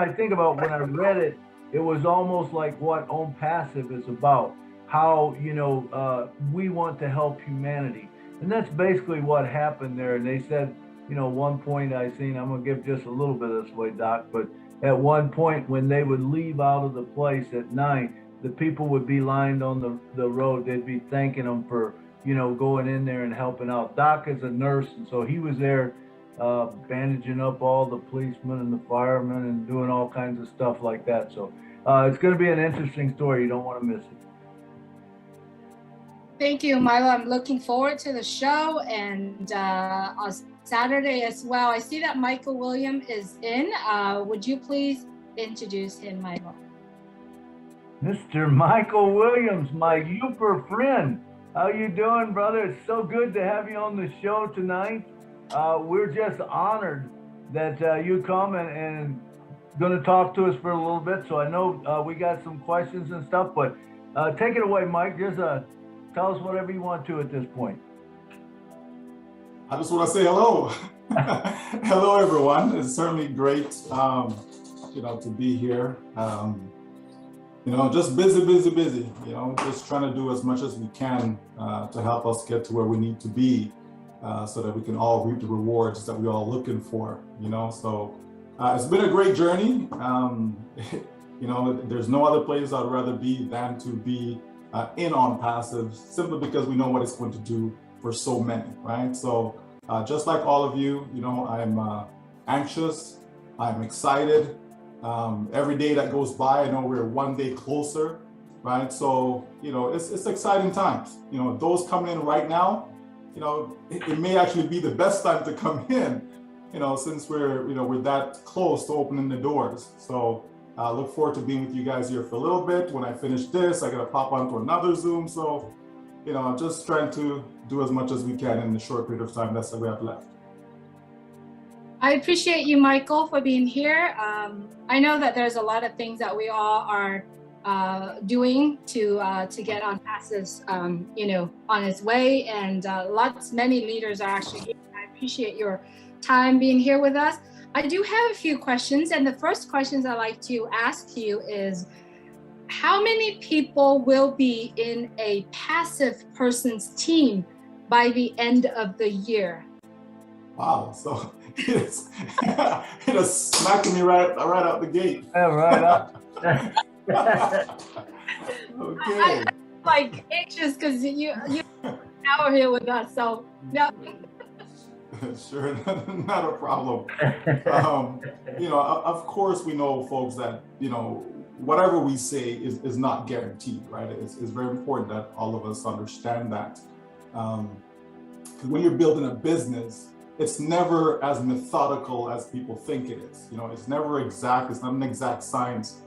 I think about when I read it, it was almost like what Own Passive is about. How we want to help humanity, and that's basically what happened there. And they said, one point I seen, I'm gonna give just a little bit of this way, Doc, but at one point when they would leave out of the place at night, the people would be lined on the road. They'd be thanking them for going in there and helping out. Doc is a nurse, and so he was there bandaging up all the policemen and the firemen and doing all kinds of stuff like that. So it's going to be an interesting story. You don't want to miss it. Thank you, Milo. I'm looking forward to the show, and on Saturday as well. I see that Michael William is in. Would you please introduce him, Milo? Mr. Michael Williams, my Uper friend. How you doing, brother? It's so good to have you on the show tonight. We're just honored that you come and going to talk to us for a little bit. So I know we got some questions and stuff, but take it away, Mike. Just tell us whatever you want to at this point. I just want to say hello. Hello, everyone. It's certainly great, to be here. Just busy, just trying to do as much as we can to help us get to where we need to be so that we can all reap the rewards that we're all looking for, So it's been a great journey. There's no other place I'd rather be than to be in On Passive, simply because we know what it's going to do for so many, right? So just like all of you, I'm anxious, I'm excited. Every day that goes by, I know we're one day closer, right? So, it's exciting times. Those coming in right now, it may actually be the best time to come in, since we're that close to opening the doors. So I look forward to being with you guys here for a little bit. When I finish this, I got to pop onto another Zoom. So, I'm just trying to do as much as we can in the short period of time that's that we have left. I appreciate you, Michael, for being here. I know that there's a lot of things that we all are doing to get On Passive's, on its way, and many leaders are actually here. I appreciate your time being here with us. I do have a few questions, and the first questions I'd like to ask you is, how many people will be in a passive person's team by the end of the year? Wow, so it's smacking me right out the gate. Yeah, right up. Okay. I'm anxious because you are here with us, so yeah. Sure, not a problem. Of course we know, folks, that whatever we say is not guaranteed, right? It's very important that all of us understand that. Because when you're building a business, it's never as methodical as people think it is. It's never exact. It's not an exact science.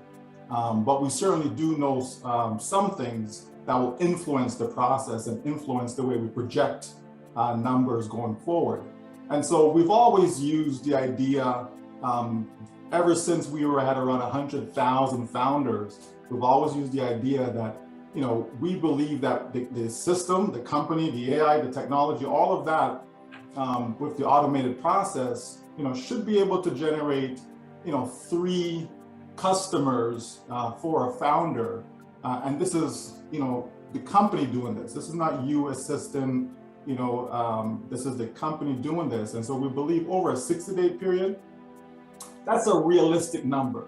But we certainly do know some things that will influence the process and influence the way we project numbers going forward. And so we've always used the idea, ever since we were at around 100,000 founders, we've always used the idea that, we believe that the system, the company, the AI, the technology, all of that, with the automated process, should be able to generate, 3 customers for a founder. And this is, the company doing this. This is not you assisting, this is the company doing this. And so we believe over a 60-day period, that's a realistic number.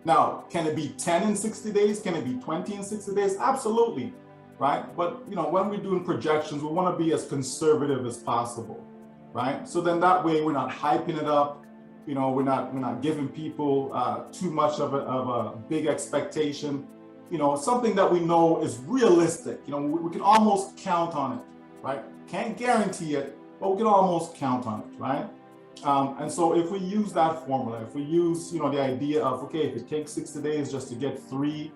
Now, can it be 10 in 60 days? Can it be 20 in 60 days? Absolutely, right? But, when we're doing projections, we want to be as conservative as possible, right? So then that way we're not hyping it up. We're not giving people too much of a big expectation. Something that we know is realistic. We can almost count on it, right? Can't guarantee it, but we can almost count on it, right? And so if we use that formula, if we use, the idea of, okay, if it takes 60 days just to get 3,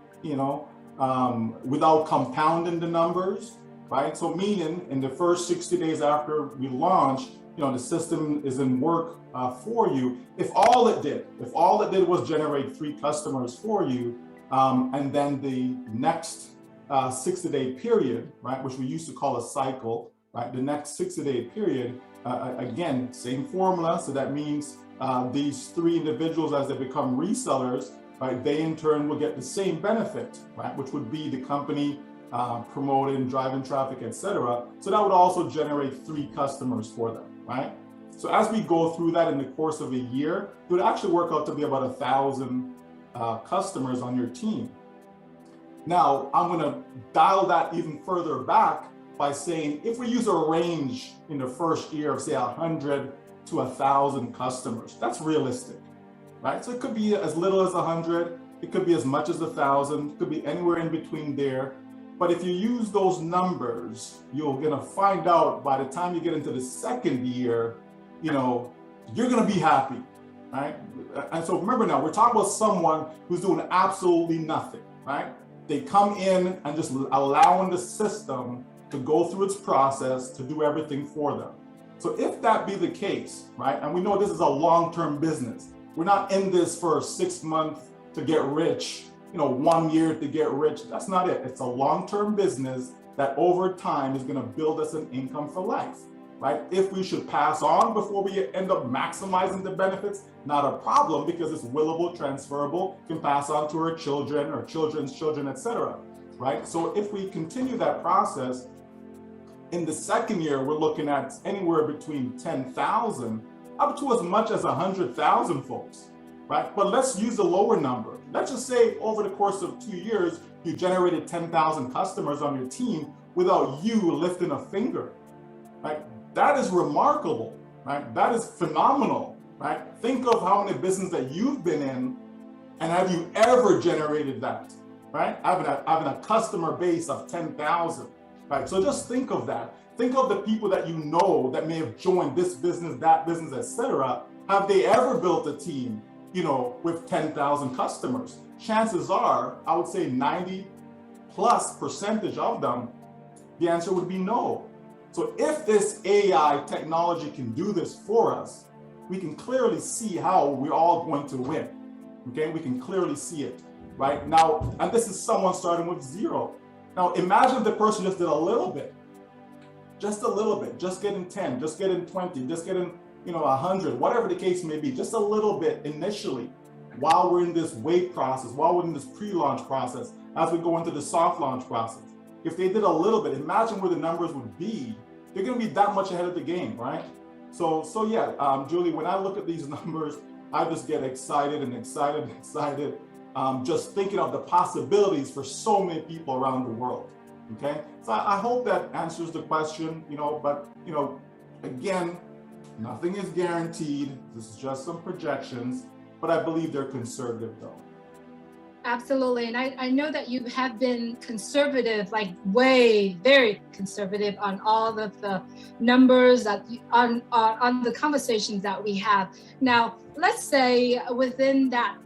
without compounding the numbers, right? So meaning in the first 60 days after we launch, the system is in work for you. If all it did was generate 3 customers for you, and then the next 60-day period, right, which we used to call a cycle, right? The next 60-day period, again, same formula. So that means, these 3 individuals, as they become resellers, right, they in turn will get the same benefit, right, which would be the company promoting, driving traffic, etc. So that would also generate 3 customers for them, right? So as we go through that in the course of a year, it would actually work out to be about 1,000 customers on your team. Now, I'm going to dial that even further back by saying, if we use a range in the first year of say 100 to 1,000 customers, that's realistic, right? So it could be as little as 100, it could be as much as 1,000, it could be anywhere in between there. But if you use those numbers, you're going to find out by the time you get into the second year, you know, you're going to be happy, right? And so remember now, we're talking about someone who's doing absolutely nothing, right? They come in and just allowing the system to go through its process to do everything for them. So if that be the case, right? And we know this is a long-term business. We're not in this for 6 months to get rich, you know, 1 year to get rich. That's not it. It's a long-term business that over time is going to build us an income for life, right? If we should pass on before we end up maximizing the benefits, not a problem, because it's willable, transferable, can pass on to our children or children's children, etc., right? So if we continue that process, in the second year, we're looking at anywhere between 10,000 up to as much as 100,000 folks, right? But let's use a lower number. Let's just say over the course of 2 years, you generated 10,000 customers on your team without you lifting a finger, right? That is remarkable, right? That is phenomenal, right? Think of how many businesses that you've been in, and have you ever generated that, right? Having a customer base of 10,000, right? So just think of that. Think of the people that you know that may have joined this business, that business, etc. Have they ever built a team, you know, with 10,000 customers? Chances are, I would say 90+% of them, the answer would be no. So if this AI technology can do this for us, we can clearly see how we're all going to win, okay? We can clearly see it, right? Now, and this is someone starting with 0. Now, imagine if the person just did a little bit, just getting 10, just getting 20, just getting, you know, 100, whatever the case may be, just a little bit initially, while we're in this wait process, while we're in this pre-launch process, as we go into the soft launch process. If they did a little bit, imagine where the numbers would be. They're going to be that much ahead of the game, right? So yeah, Julie, when I look at these numbers, I just get excited, just thinking of the possibilities for so many people around the world. Okay, so I hope that answers the question. You know, but you know, again, nothing is guaranteed. This is just some projections, but I believe they're conservative, though. Absolutely. And I know that you have been conservative, like very conservative on all of the numbers that on the conversations that we have. Now, let's say within that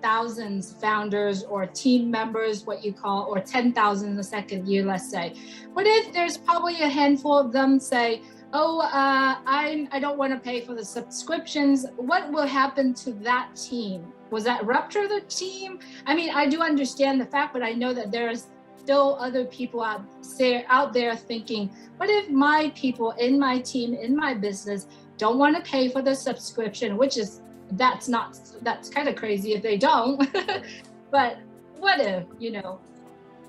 thousands founders or team members, what you call, or 10,000 in the second year, let's say. What if there's probably a handful of them say, oh, I don't want to pay for the subscriptions. What will happen to that team? Was that rupture the team? I mean, I do understand the fact, but I know that there's still other people out there thinking, what if my people in my team, in my business, don't want to pay for the subscription, which is, that's kind of crazy if they don't, but what if, you know?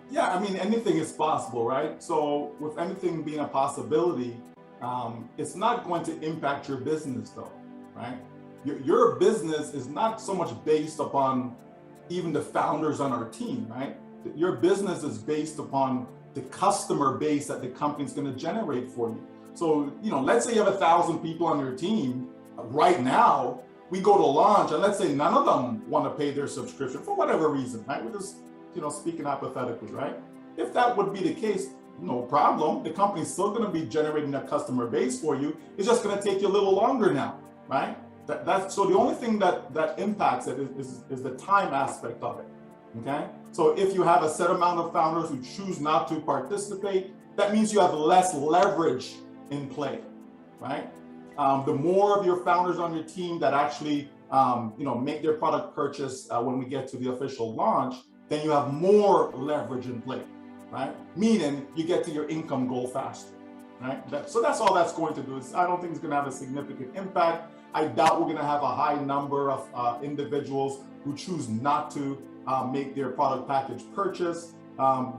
Yeah, I mean, anything is possible, right? So with anything being a possibility, it's not going to impact your business though, right? Your business is not so much based upon even the founders on our team, right? Your business is based upon the customer base that the company's going to generate for you. So, you know, let's say you have 1,000 people on your team right now, we go to launch and let's say none of them want to pay their subscription for whatever reason, right? We're just, you know, speaking hypothetically, right? If that would be the case, no problem. The company's still going to be generating a customer base for you. It's just going to take you a little longer now, right? So the only thing that impacts it is the time aspect of it, okay? So if you have a set amount of founders who choose not to participate, that means you have less leverage in play, right? The more of your founders on your team that actually you know, make their product purchase when we get to the official launch, then you have more leverage in play, right? Meaning you get to your income goal faster, right? So that's all that's going to do. I don't think it's going to have a significant impact. I doubt we're going to have a high number of individuals who choose not to make their product package purchase.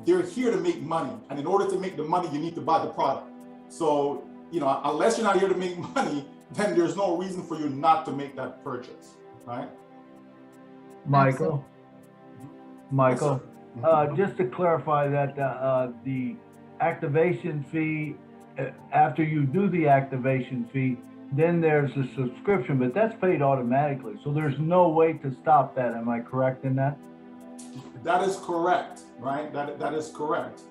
They're here to make money, and in order to make the money, you need to buy the product. So, unless you're not here to make money, then there's no reason for you not to make that purchase, right? Michael, Yes, just to clarify that the activation fee, after you do the activation fee, then there's a subscription, but that's paid automatically. So there's no way to stop that. Am I correct in that? That is correct, right? That is correct.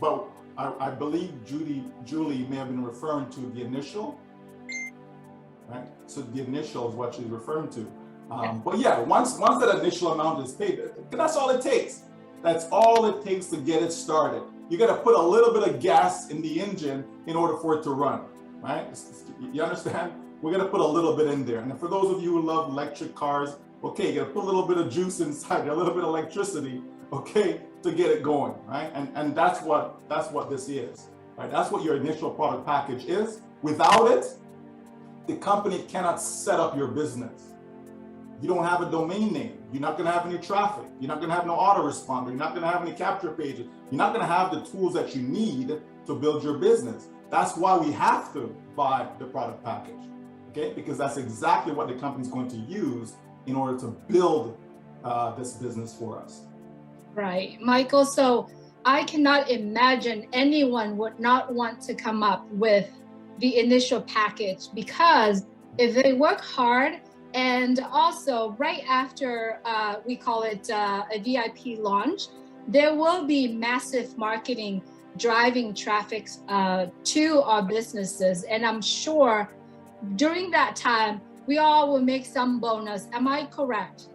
But I believe Julie may have been referring to the initial, right? So the initial is what she's referring to. But yeah, once that initial amount is paid, that's all it takes. That's all it takes to get it started. You got to put a little bit of gas in the engine in order for it to run, right? You understand? We're going to put a little bit in there. And for those of you who love electric cars, okay, you got to put a little bit of juice inside, a little bit of electricity, okay, to get it going, right? And that's what this is, right? That's what your initial product package is. Without it, the company cannot set up your business. You don't have a domain name. You're not going to have any traffic. You're not going to have no autoresponder. You're not going to have any capture pages. You're not going to have the tools that you need to build your business. That's why we have to buy the product package, okay? Because that's exactly what the company's going to use in order to build this business for us. Right, Michael. So I cannot imagine anyone would not want to come up with the initial package, because if they work hard, and also right after we call it a VIP launch, there will be massive marketing driving traffic to our businesses. And I'm sure during that time, we all will make some bonus. Am I correct?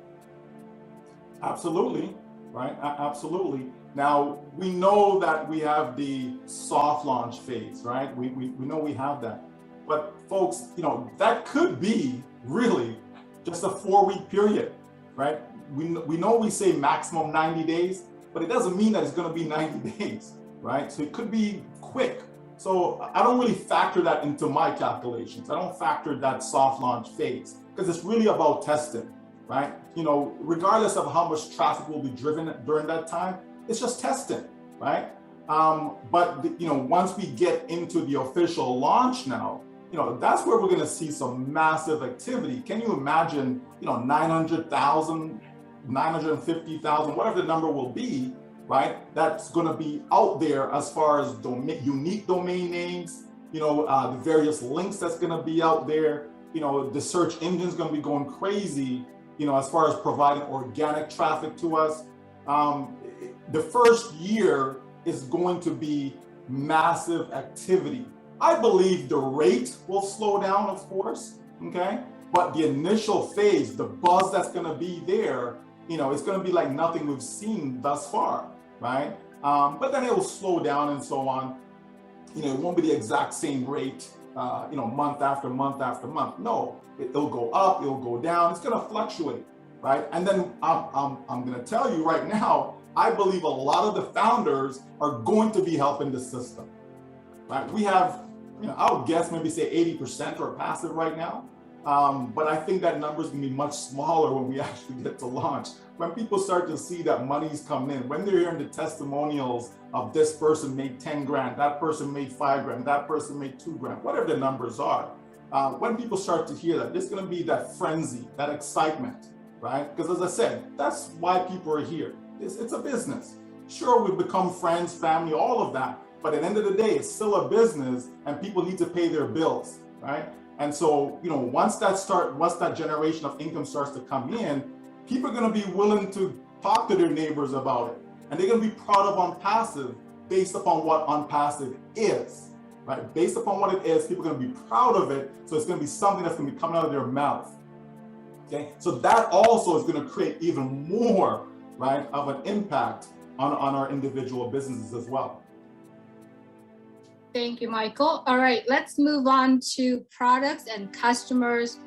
Absolutely, right? Absolutely. Now, we know that we have the soft launch phase, right? We know we have that. But folks, that could be really just a 4-week period, right? We know we say maximum 90 days, but it doesn't mean that it's going to be 90 days, right? So it could be quick. So I don't really factor that into my calculations. I don't factor that soft launch phase, because it's really about testing, right? Regardless of how much traffic will be driven during that time, it's just testing, right? But once we get into the official launch now, that's where we're going to see some massive activity. Can you imagine, 900,000, 950,000, whatever the number will be, right? That's going to be out there as far as unique domain names, the various links that's going to be out there. The search engine's going to be going crazy, as far as providing organic traffic to us. The first year is going to be massive activity. I believe the rate will slow down, of course, okay? But the initial phase, the buzz that's gonna be there, it's gonna be like nothing we've seen thus far, right? But then it will slow down and so on. It won't be the exact same rate, month after month after month. No, it'll go up, it'll go down, it's gonna fluctuate, right? And then I'm gonna tell you right now, I believe a lot of the founders are going to be helping the system, right? We have, I would guess maybe say 80% are passive right now. But I think that number is going to be much smaller when we actually get to launch. When people start to see that money's coming in, when they're hearing the testimonials of this person made 10 grand, that person made 5 grand, that person made 2 grand, whatever the numbers are. When people start to hear that, there's going to be that frenzy, that excitement, right? Because as I said, that's why people are here. It's a business. Sure, we've become friends, family, all of that. But at the end of the day, it's still a business and people need to pay their bills, right? And so, once that generation of income starts to come in, people are going to be willing to talk to their neighbors about it. And they're going to be proud of OnPassive based upon what OnPassive is, right? Based upon what it is, people are going to be proud of it. So it's going to be something that's going to be coming out of their mouth, okay? So that also is going to create even more, right, of an impact on our individual businesses as well. Thank you, Michael. All right, let's move on to products and customers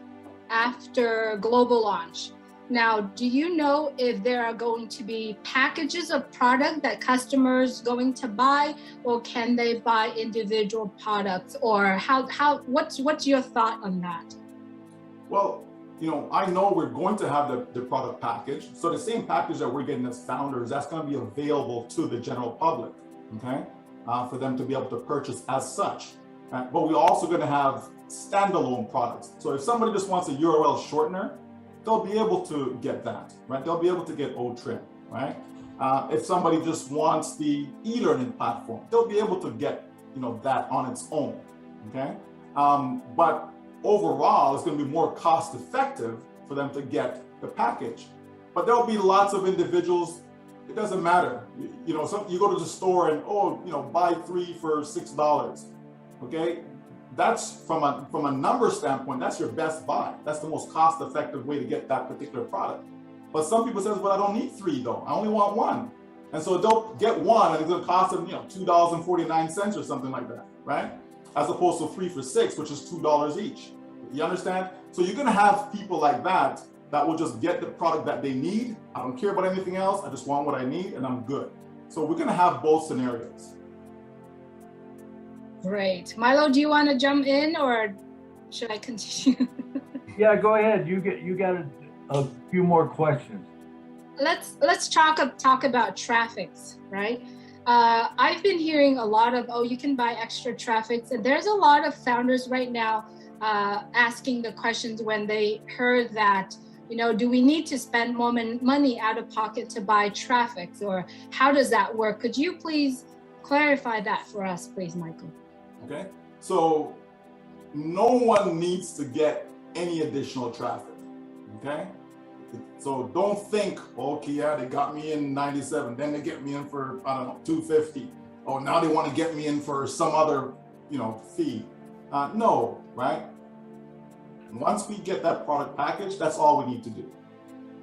after global launch. Now, do you know if there are going to be packages of product that customers going to buy, or can they buy individual products, or what's your thought on that? Well, I know we're going to have the product package. So the same package that we're getting as founders, that's going to be available to the general public, okay? For them to be able to purchase as such. But we're also going to have standalone products. So if somebody just wants a URL shortener, they'll be able to get that, right? They'll be able to get OTrim, right? If somebody just wants the e-learning platform, they'll be able to get, that on its own, okay? But overall, it's going to be more cost effective for them to get the package. But there'll be lots of individuals, it doesn't matter. You go to the store and, buy 3 for $6, okay? That's from a number standpoint, that's your best buy. That's the most cost effective way to get that particular product. But some people say, well, I don't need 3 though. I only want 1. And so they'll get 1 and it's going to cost them, $2.49 or something like that, right? As opposed to 3 for $6, which is $2 each. You understand? So you're going to have people like that will just get the product that they need. I don't care about anything else. I just want what I need and I'm good. So we're going to have both scenarios. Great. Milo, do you want to jump in or should I continue? Yeah, go ahead. You got a few more questions. Let's talk about traffics, right? I've been hearing a lot of, you can buy extra traffics, and there's a lot of founders right now asking the questions when they heard that, do we need to spend more money out of pocket to buy traffics, or how does that work? Could you please clarify that for us, please, Michael? Okay, so no one needs to get any additional traffic, okay? So don't think, okay, yeah, they got me in 97, then they get me in for, I don't know, 250. Oh, now they want to get me in for some other, fee. No, right? Once we get that product package, that's all we need to do.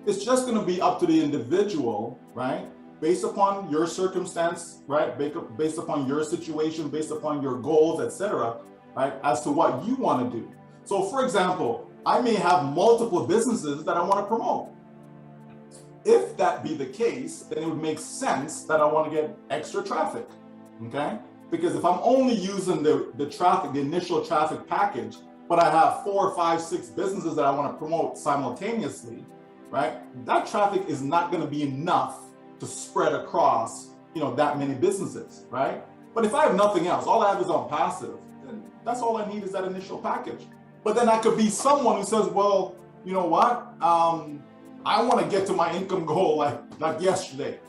It's just going to be up to the individual, right? Based upon your circumstance, right? Based upon your situation, based upon your goals, etc., right? As to what you want to do. So for example, I may have multiple businesses that I want to promote. If that be the case, then it would make sense that I want to get extra traffic, okay? Because if I'm only using the traffic, the initial traffic package, but I have 4, 5, 6 businesses that I want to promote simultaneously, right? That traffic is not going to be enough to spread across, that many businesses, right? But if I have nothing else, all I have is on passive, then that's all I need is that initial package. But then I could be someone who says, well, you know what? I want to get to my income goal like yesterday.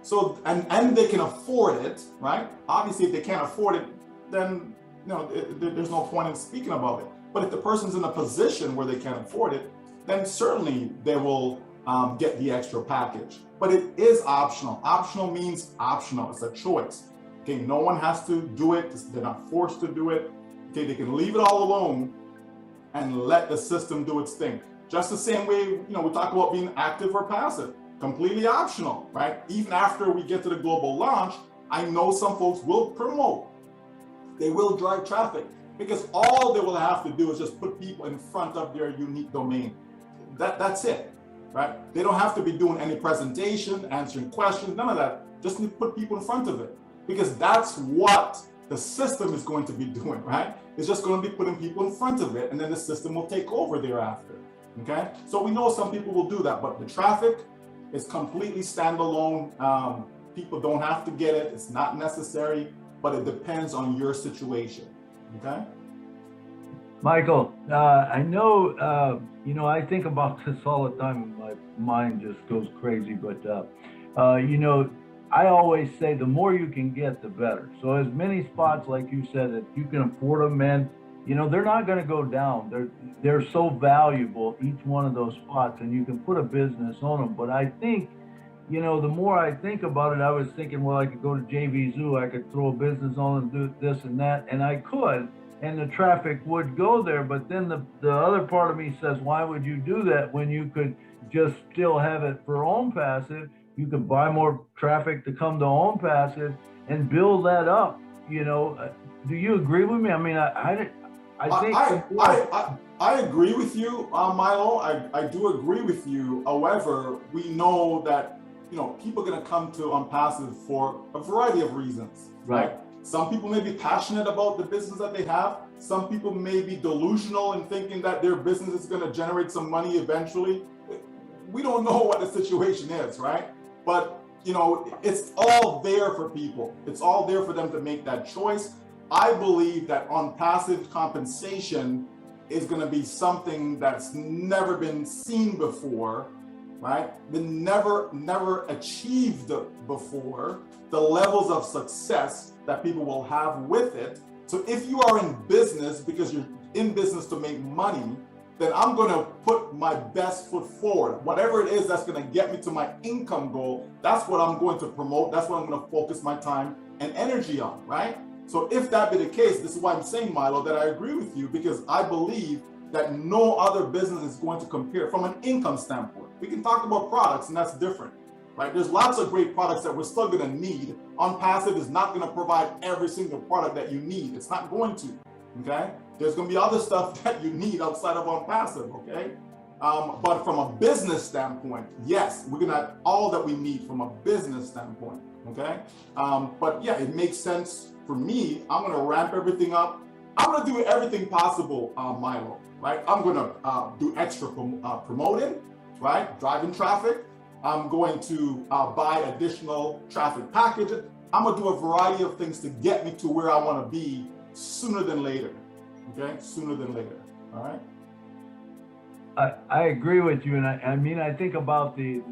So, and they can afford it, right? Obviously, if they can't afford it, then there's no point in speaking about it. But if the person's in a position where they can't afford it, then certainly they will get the extra package. But it is optional. Optional means optional. It's a choice. Okay, no one has to do it. They're not forced to do it. Okay, they can leave it all alone and let the system do its thing. Just the same way, we talk about being active or passive, completely optional, right? Even after we get to the global launch, I know some folks will promote. They will drive traffic because all they will have to do is just put people in front of their unique domain. That's it, right? They don't have to be doing any presentation, answering questions, none of that. Just need to put people in front of it because that's what the system is going to be doing, right? It's just going to be putting people in front of it and then the system will take over thereafter, okay? So we know some people will do that, but the traffic is completely standalone. People don't have to get it. It's not necessary, but it depends on your situation, okay? Michael, I know, I think about this all the time and my mind just goes crazy, but, I always say the more you can get, the better. So as many spots, like you said, that you can afford them, and they're not going to go down. They're so valuable, each one of those spots, and you can put a business on them. But I think, the more I think about it, I was thinking, well, I could go to JV Zoo, I could throw a business on and do this and that, and I could, and the traffic would go there. But then the other part of me says, why would you do that when you could just still have it for own passive? You could buy more traffic to come to own passive and build that up. Do you agree with me? I mean, I think I agree with you, Milo. I do agree with you. However, we know that people are going to come to OnPassive for a variety of reasons, right? Some people may be passionate about the business that they have. Some people may be delusional in thinking that their business is going to generate some money eventually. We don't know what the situation is, right? But it's all there for people. It's all there for them to make that choice. I believe that on passive compensation is going to be something that's never been seen before, right? Been never achieved before, the levels of success that people will have with it. So if you are in business because you're in business to make money, then I'm going to put my best foot forward. Whatever it is that's going to get me to my income goal, that's what I'm going to promote. That's what I'm going to focus my time and energy on, right? So if that be the case, this is why I'm saying, Milo, that I agree with you, because I believe that no other business is going to compare from an income standpoint. We can talk about products, and that's different, right? There's lots of great products that we're still going to need. On passive is not going to provide every single product that you need. It's not going to, okay? There's going to be other stuff that you need outside of on passive, okay? But from a business standpoint, yes, we're going to have all that we need from a business standpoint, okay? But yeah, it makes sense for me. I'm going to ramp everything up. I'm going to do everything possible, Milo, right? I'm going to do extra promoting, right? Driving traffic. I'm going to buy additional traffic packages. I'm going to do a variety of things to get me to where I want to be sooner than later. Okay, sooner than later. All right. I agree with you, and I think about the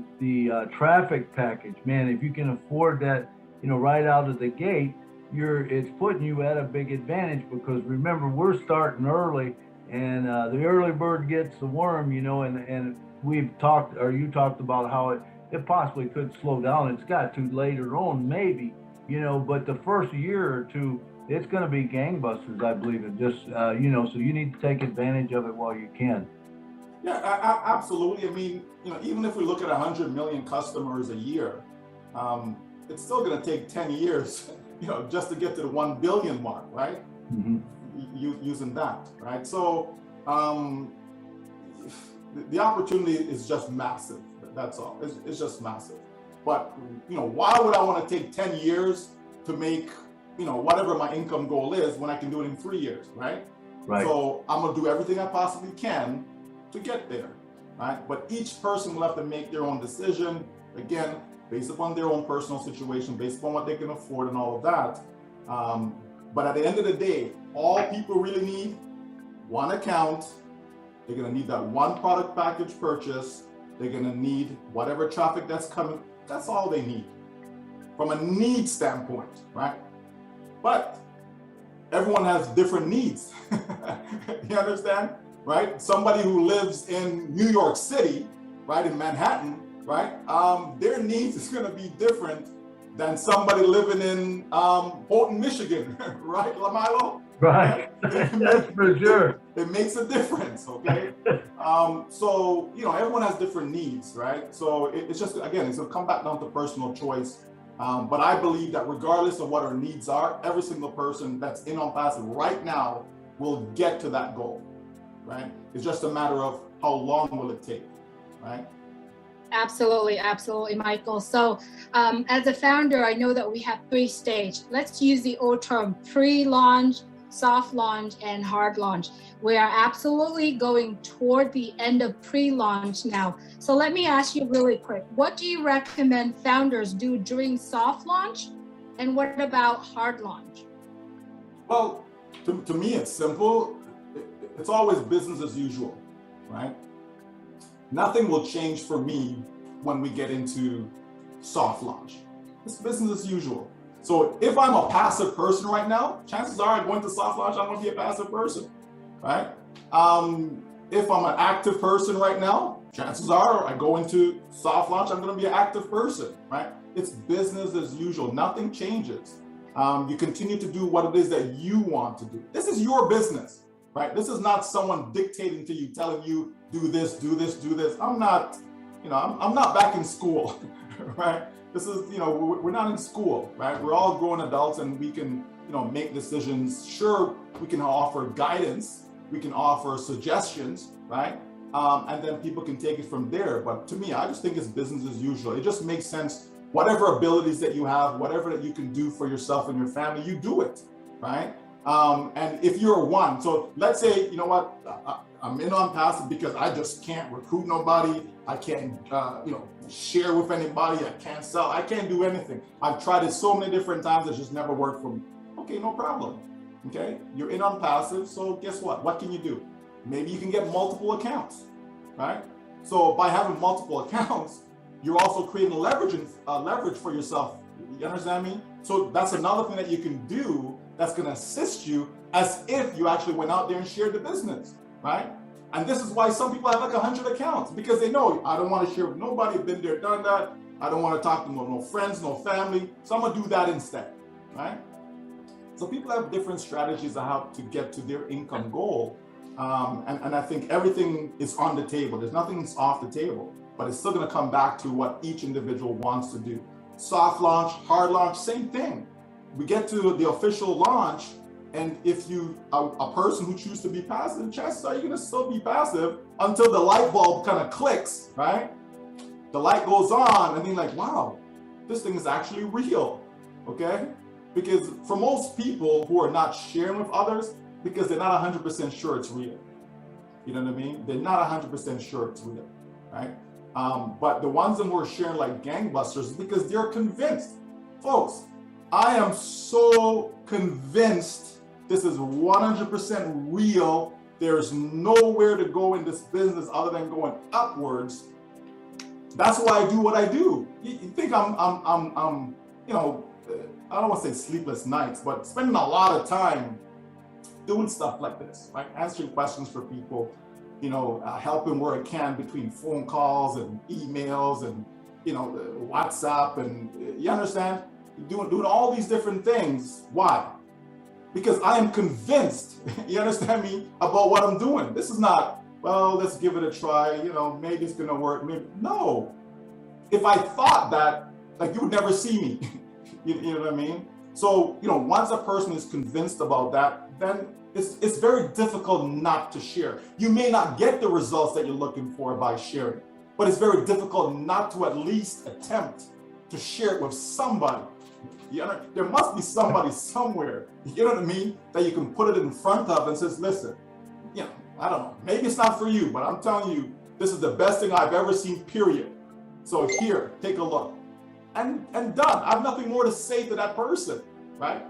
traffic package, man. If you can afford that, right out of the gate, it's putting you at a big advantage, because remember, we're starting early, and the early bird gets the worm, and we've talked, or you talked about how it possibly could slow down. It's got to later on, maybe, but the first year or two, it's going to be gangbusters, I believe. It just, so you need to take advantage of it while you can. Yeah, absolutely. I mean, even if we look at 100 million customers a year, it's still going to take 10 years, just to get to the 1 billion mark, right? Mm-hmm. Using that, right? So the opportunity is just massive. That's all. It's just massive. But, why would I want to take 10 years to make whatever my income goal is when I can do it in 3 years, right? Right. So I'm gonna do everything I possibly can to get there, right? But each person will have to make their own decision, again, based upon their own personal situation, based upon what they can afford and all of that. But at the end of the day, all people really need one account. They're gonna need that one product package purchase. They're gonna need whatever traffic that's coming. That's all they need from a need standpoint, right? But everyone has different needs. You understand, right? Somebody who lives in New York City, right, in Manhattan, right, their needs is going to be different than somebody living in Houghton, Michigan, right, Milo? Right, that's for sure. It makes a difference, okay? So, everyone has different needs, right? So it's just, again, it's going to come back down to personal choice. But I believe that regardless of what our needs are, every single person that's in on passive right now will get to that goal, right? It's just a matter of how long will it take, right? Absolutely, absolutely, Michael. So as a founder, I know that we have 3 stages. Let's use the old term, pre-launch, soft launch, and hard launch. We are absolutely going toward the end of pre-launch now. So let me ask you really quick, what do you recommend founders do during soft launch? And what about hard launch? Well, to me, it's simple. It's always business as usual, right? Nothing will change for me when we get into soft launch. It's business as usual. So if I'm a passive person right now, chances are I go into soft launch, I'm going to be a passive person, right? If I'm an active person right now, chances are I go into soft launch, I'm going to be an active person, right? It's business as usual. Nothing changes. You continue to do what it is that you want to do. This is your business, right? This is not someone dictating to you, telling you, do this, do this, do this. I'm not back in school, right? This is, we're not in school, right? We're all grown adults and we can, make decisions. Sure, we can offer guidance, we can offer suggestions, right? And then people can take it from there. But to me, I just think it's business as usual. It just makes sense. Whatever abilities that you have, whatever that you can do for yourself and your family, you do it, right? And if you're one, so let's say, you know what, I'm in on passive because I just can't recruit nobody. I can't, share with anybody. I can't sell. I can't do anything. I've tried it so many different times. It's just never worked for me. Okay, no problem. Okay, you're in on passive. So guess what? What can you do? Maybe you can get multiple accounts, right? So by having multiple accounts, you're also creating leverage for yourself. You understand me? So that's another thing that you can do that's going to assist you as if you actually went out there and shared the business, right? And this is why some people have like 100 accounts, because they know I don't want to share with nobody, been there, done that. I don't want to talk to no friends, no family. So I'm going to do that instead, right? So people have different strategies on how to get to their income goal. And I think everything is on the table. There's nothing that's off the table, but it's still going to come back to what each individual wants to do. Soft launch, hard launch, same thing. We get to the official launch, and if you a person who chooses to be passive, chances are you're going to still be passive until the light bulb kind of clicks, right? The light goes on, and you're like, wow, this thing is actually real, okay? Because for most people who are not sharing with others, because they're not 100% sure it's real. You know what I mean? They're not 100% sure it's real, right? But the ones that were sharing like gangbusters, because they're convinced. Folks, I am so convinced this is 100% real. There's nowhere to go in this business other than going upwards. That's why I do what I do. You think I'm I don't want to say sleepless nights, but spending a lot of time doing stuff like this, right? Answering questions for people, helping where I can between phone calls and emails and, WhatsApp, and you understand? Doing all these different things. Why? Because I am convinced, you understand me, about what I'm doing. This is not, well, let's give it a try, maybe it's gonna work. Maybe. No. If I thought that, like, you would never see me. You know what I mean? So, once a person is convinced about that, then it's very difficult not to share. You may not get the results that you're looking for by sharing, but it's very difficult not to at least attempt to share it with somebody. There must be somebody somewhere, you know what I mean, that you can put it in front of and says, listen, I don't know, maybe it's not for you, but I'm telling you, this is the best thing I've ever seen, period. So here, take a look. And done. I have nothing more to say to that person, right?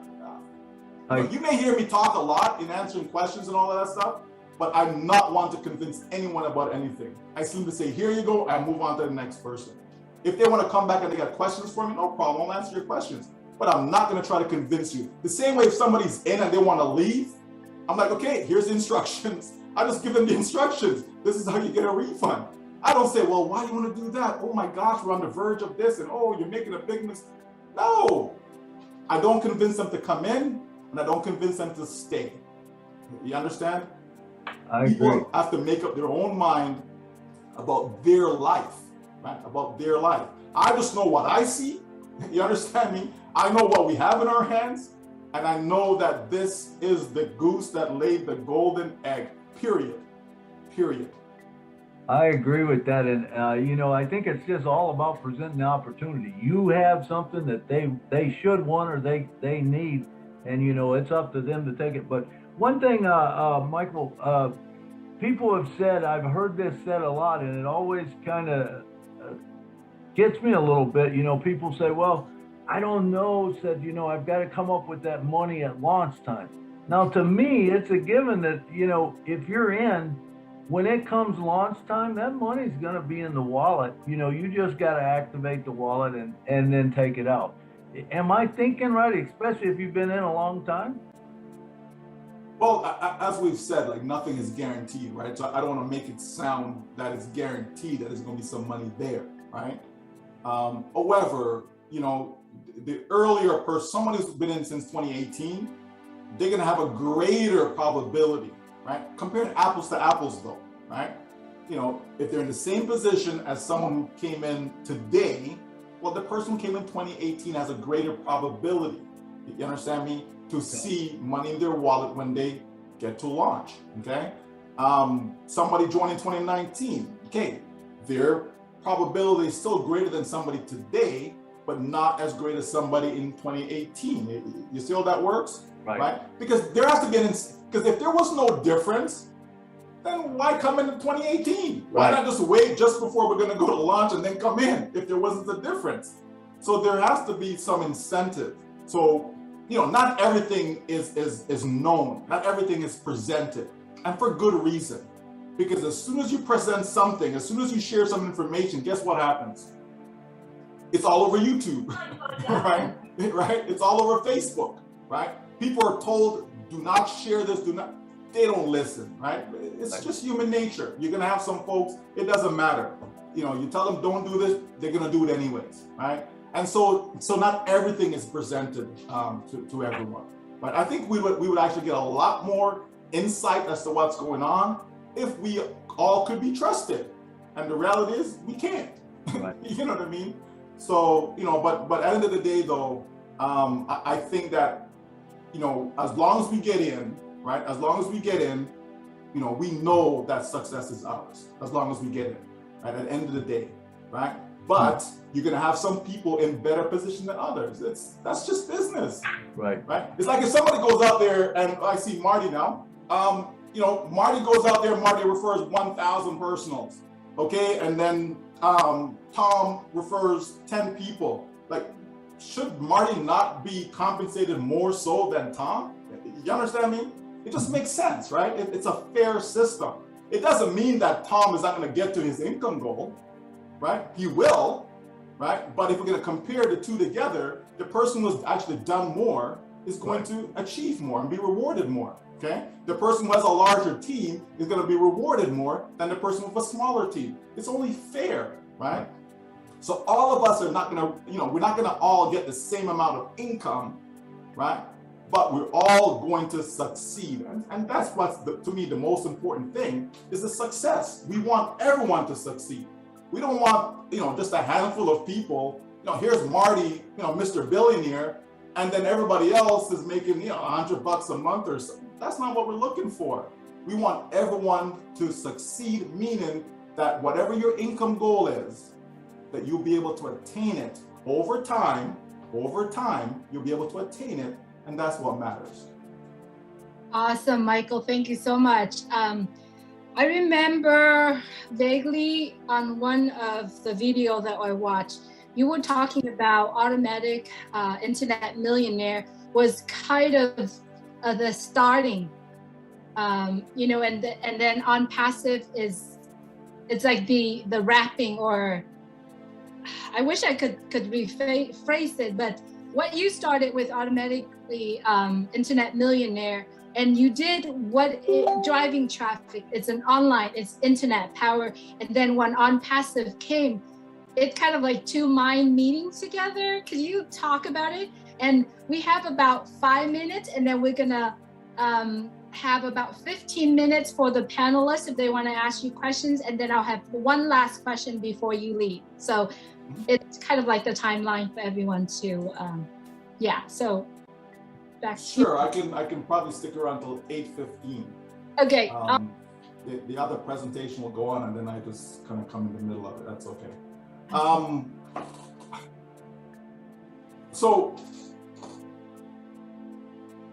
You may hear me talk a lot in answering questions and all of that stuff, but I'm not one to convince anyone about anything. I simply say, here you go, and move on to the next person. If they want to come back and they got questions for me, no problem, I'll answer your questions. But I'm not going to try to convince you. The same way if somebody's in and they want to leave, I'm like, okay, here's the instructions. I just give them the instructions. This is how you get a refund. I don't say, well, why do you want to do that? Oh my gosh, we're on the verge of this, and oh, you're making a big mistake. No, I don't convince them to come in, and I don't convince them to stay. You understand? People have to make up their own mind about their life, right? About their life. I just know what I see. You understand me? I know what we have in our hands, and I know that this is the goose that laid the golden egg, period. Period. I agree with that. And, I think it's just all about presenting the opportunity. You have something that they should want or they need, and, it's up to them to take it. But one thing, Michael, people have said, I've heard this said a lot, and it always kind of gets me a little bit. People say, well, I don't know, said, I've got to come up with that money at launch time. Now, to me, it's a given that, if you're in, when it comes launch time, that money's going to be in the wallet. You just got to activate the wallet and then take it out. Am I thinking right, especially if you've been in a long time? Well, as we've said, like, nothing is guaranteed, right? So I don't want to make it sound that it's guaranteed that there's going to be some money there, right? However, the earlier person, someone who's been in since 2018, they're going to have a greater probability, right? Comparing apples to apples though, right? If they're in the same position as someone who came in today, well, the person who came in 2018 has a greater probability, you understand me, to see money in their wallet when they get to launch, okay? Somebody joined in 2019, okay, their probability is still greater than somebody today, but not as great as somebody in 2018. You see how that works? right? Because there has to be because if there was no difference, then why come in 2018? Why not just wait just before we're going to go to launch and then come in if there wasn't a difference? So there has to be some incentive. So, you know, not everything is known, not everything is presented, and for good reason. Because as soon as you present something, as soon as you share some information, guess what happens? It's all over YouTube, right? It's all over Facebook, right? People are told, do not share this, they don't listen, right? It's just human nature. You're gonna have some folks, it doesn't matter. You know, you tell them don't do this, they're gonna do it anyways, right? And so not everything is presented to everyone. But I think we would actually get a lot more insight as to what's going on if we all could be trusted. And the reality is we can't. You know what I mean? So, you know, but at the end of the day though, I think that, you know, as long as we get in, right? As long as we get in, you know, we know that success is ours, as long as we get in, right? At the end of the day, right? But you're gonna have some people in better position than others. That's just business, right? It's like if somebody goes out there, and I see Marty now, you know, Marty goes out there, Marty refers 1,000 personals, okay? And then Tom refers 10 people. Like, should Marty not be compensated more so than Tom? You understand me? It just makes sense, right? It's a fair system. It doesn't mean that Tom is not going to get to his income goal, right? He will, right? But if we're going to compare the two together, the person who's actually done more is going to achieve more and be rewarded more, okay? The person who has a larger team is going to be rewarded more than the person with a smaller team. It's only fair, right? So all of us are not going to, you know, we're not going to all get the same amount of income, right? But we're all going to succeed. And that's what's, to me, the most important thing is the success. We want everyone to succeed. We don't want, you know, just a handful of people, you know, here's Marty, you know, Mr. Billionaire, and then everybody else is making, you know, $100 a month or something. That's not what we're looking for. We want everyone to succeed, meaning that whatever your income goal is, that you'll be able to attain it over time, you'll be able to attain it. And that's what matters. Awesome, Michael. Thank you so much. I remember vaguely on one of the video that I watched, you were talking about automatic internet millionaire was kind of the starting, you know, and then on passive is, it's like the wrapping, or I wish I could rephrase it, but what you started with automatically internet millionaire, and you did driving traffic, it's an online, it's internet power. And then when on passive came, it kind of like two mind meeting together. Could you talk about it? And we have about 5 minutes, and then we're gonna have about 15 minutes for the panelists if they wanna ask you questions. And then I'll have one last question before you leave. So it's kind of like the timeline for everyone to, yeah, so back to Sure, I can probably stick around till 8:15. Okay. The other presentation will go on, and then I just kind of come in the middle of it. That's okay. So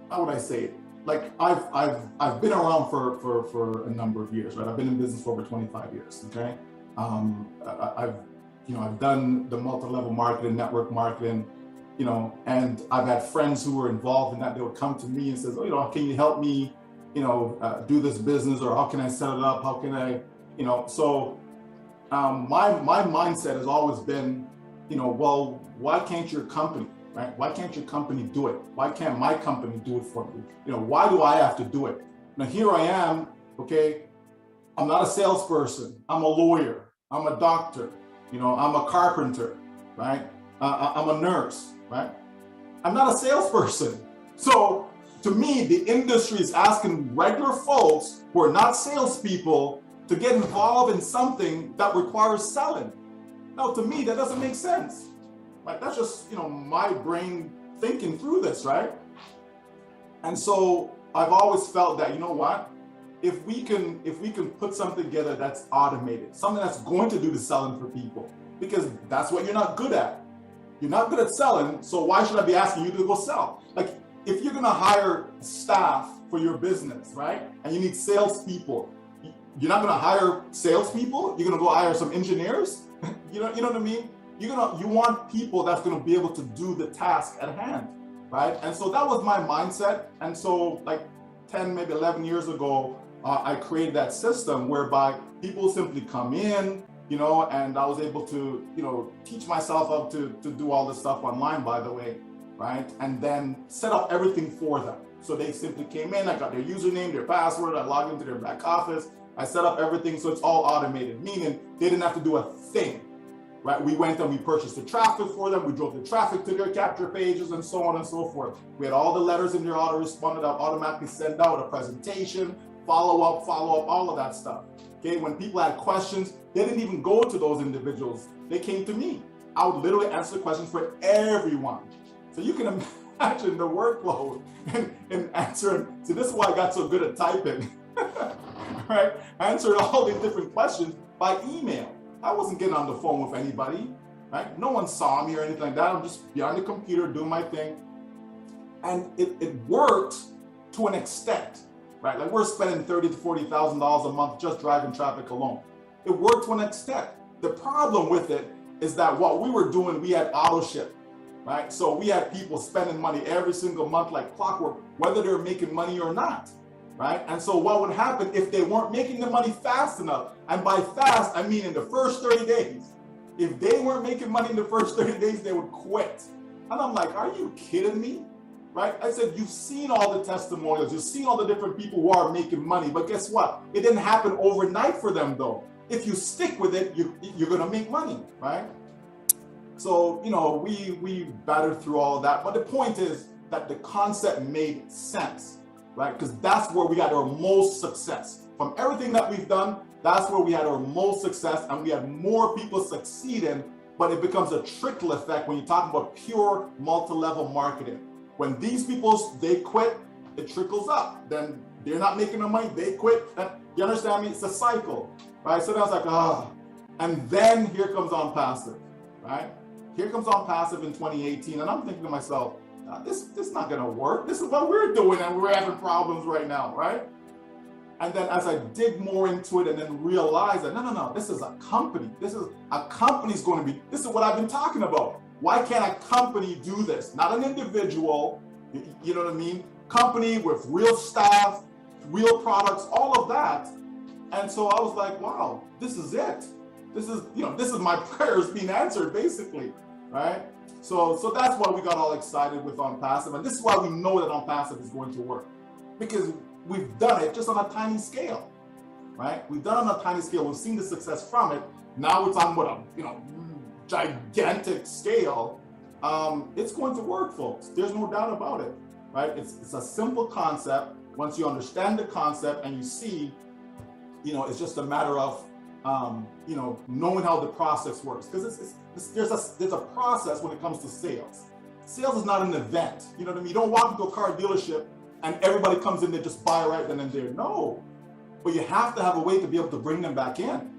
how would I say it? Like I've been around for a number of years, right? I've been in business for over 25 years. Okay, I've done the multi-level marketing, network marketing, you know, and I've had friends who were involved in that. They would come to me and says, oh, you know, can you help me, you know, do this business, or how can I set it up? How can I, you know? So my mindset has always been, you know, well, why can't your company, right? Why can't your company do it? Why can't my company do it for me? You know, why do I have to do it? Now here I am, okay, I'm not a salesperson. I'm a lawyer. I'm a doctor. You know, I'm a carpenter, right? I'm a nurse, right? I'm not a salesperson. So to me, the industry is asking regular folks who are not salespeople to get involved in something that requires selling. Now, to me, that doesn't make sense. Right? That's just, you know, my brain thinking through this, right? And so I've always felt that, you know what? If we can put something together that's automated, something that's going to do the selling for people, because that's what you're not good at. You're not good at selling, so why should I be asking you to go sell? Like, if you're gonna hire staff for your business, right? And you need salespeople, you're not gonna hire salespeople, you're gonna go hire some engineers. you know what I mean? You want people that's gonna be able to do the task at hand, right? And so that was my mindset. And so like 10, maybe 11 years ago, I created that system whereby people simply come in, and I was able to, teach myself how to do all this stuff online, by the way, right? And then set up everything for them. So they simply came in, I got their username, their password, I logged into their back office, I set up everything so it's all automated, meaning they didn't have to do a thing, right? We went and we purchased the traffic for them, we drove the traffic to their capture pages and so on and so forth. We had all the letters in their autoresponder that automatically send out a presentation, follow up, all of that stuff. Okay, when people had questions, they didn't even go to those individuals, they came to me. I would literally answer questions for everyone. So you can imagine the workload and answering. So this is why I got so good at typing, right? Answering all these different questions by email. I wasn't getting on the phone with anybody, right? No one saw me or anything like that. I'm just behind the computer doing my thing. And it worked to an extent, right? Like we're spending $30,000 to $40,000 a month just driving traffic alone. It worked to an extent. The problem with it is that what we were doing, we had auto ship, right? So we had people spending money every single month like clockwork, whether they're making money or not, right? And so what would happen if they weren't making the money fast enough? And by fast, I mean in the first 30 days. If they weren't making money in the first 30 days, they would quit. And I'm like, are you kidding me? Right? I said, you've seen all the testimonials, you've seen all the different people who are making money, but guess what? It didn't happen overnight for them though. If you stick with it, you're gonna make money, right? So, we battered through all of that. But the point is that the concept made sense, right? Because that's where we got our most success. From everything that we've done, that's where we had our most success, and we had more people succeeding, but it becomes a trickle effect when you talk about pure multi-level marketing. When these people, they quit, it trickles up. Then they're not making no money, they quit. You understand me? It's a cycle, right? So then I was like, and then here comes OnPassive, right? Here comes OnPassive in 2018, and I'm thinking to myself, this is not gonna work. This is what we're doing, and we're having problems right now, right? And then as I dig more into it and then realize that, no, this is a company. This is what I've been talking about. Why can't a company do this? Not an individual, you know what I mean? Company with real staff, real products, all of that. And so I was like, wow, this is it. This is my prayers being answered, basically, right? So that's why we got all excited with OnPassive, and this is why we know that OnPassive is going to work, because we've done it just on a tiny scale, right? We've done it on a tiny scale. We've seen the success from it. Now we're talking about a gigantic scale. It's going to work, folks. There's no doubt about it, right? It's a simple concept. Once you understand the concept and you see, it's just a matter of knowing how the process works, because there's a process when it comes to sales. Sales is not an event. You know what I mean? You don't walk into a car dealership and everybody comes in there just buy right then and there. No, but you have to have a way to be able to bring them back in,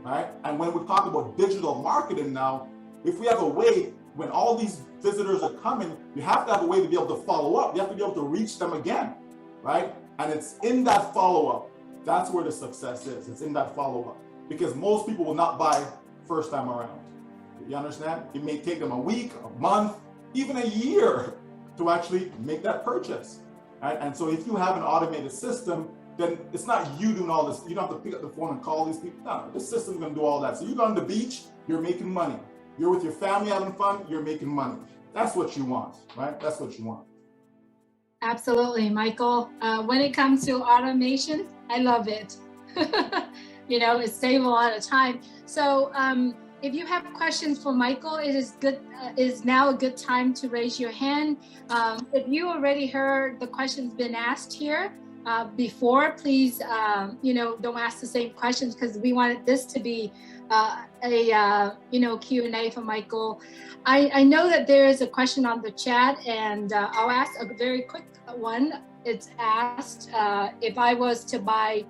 right? And when we talk about digital marketing now, if we have a way, when all these visitors are coming, you have to have a way to be able to follow up. You have to be able to reach them again, right? And it's in that follow-up. That's where the success is. It's in that follow-up, because most people will not buy first time around. You understand? It may take them a week, a month, even a year to actually make that purchase. Right? And so if you have an automated system, then it's not you doing all this. You don't have to pick up the phone and call these people. No, the system's gonna do all that. So you go on the beach, you're making money. You're with your family having fun, you're making money. That's what you want, right? That's what you want. Absolutely, Michael. When it comes to automation, I love it. It saves a lot of time. So if you have questions for Michael, it is now a good time to raise your hand. If you already heard the questions been asked here before, please, don't ask the same questions, because we wanted this to be a Q&A for Michael. I know that there is a question on the chat, and I'll ask a very quick one. It's asked if I was to buy,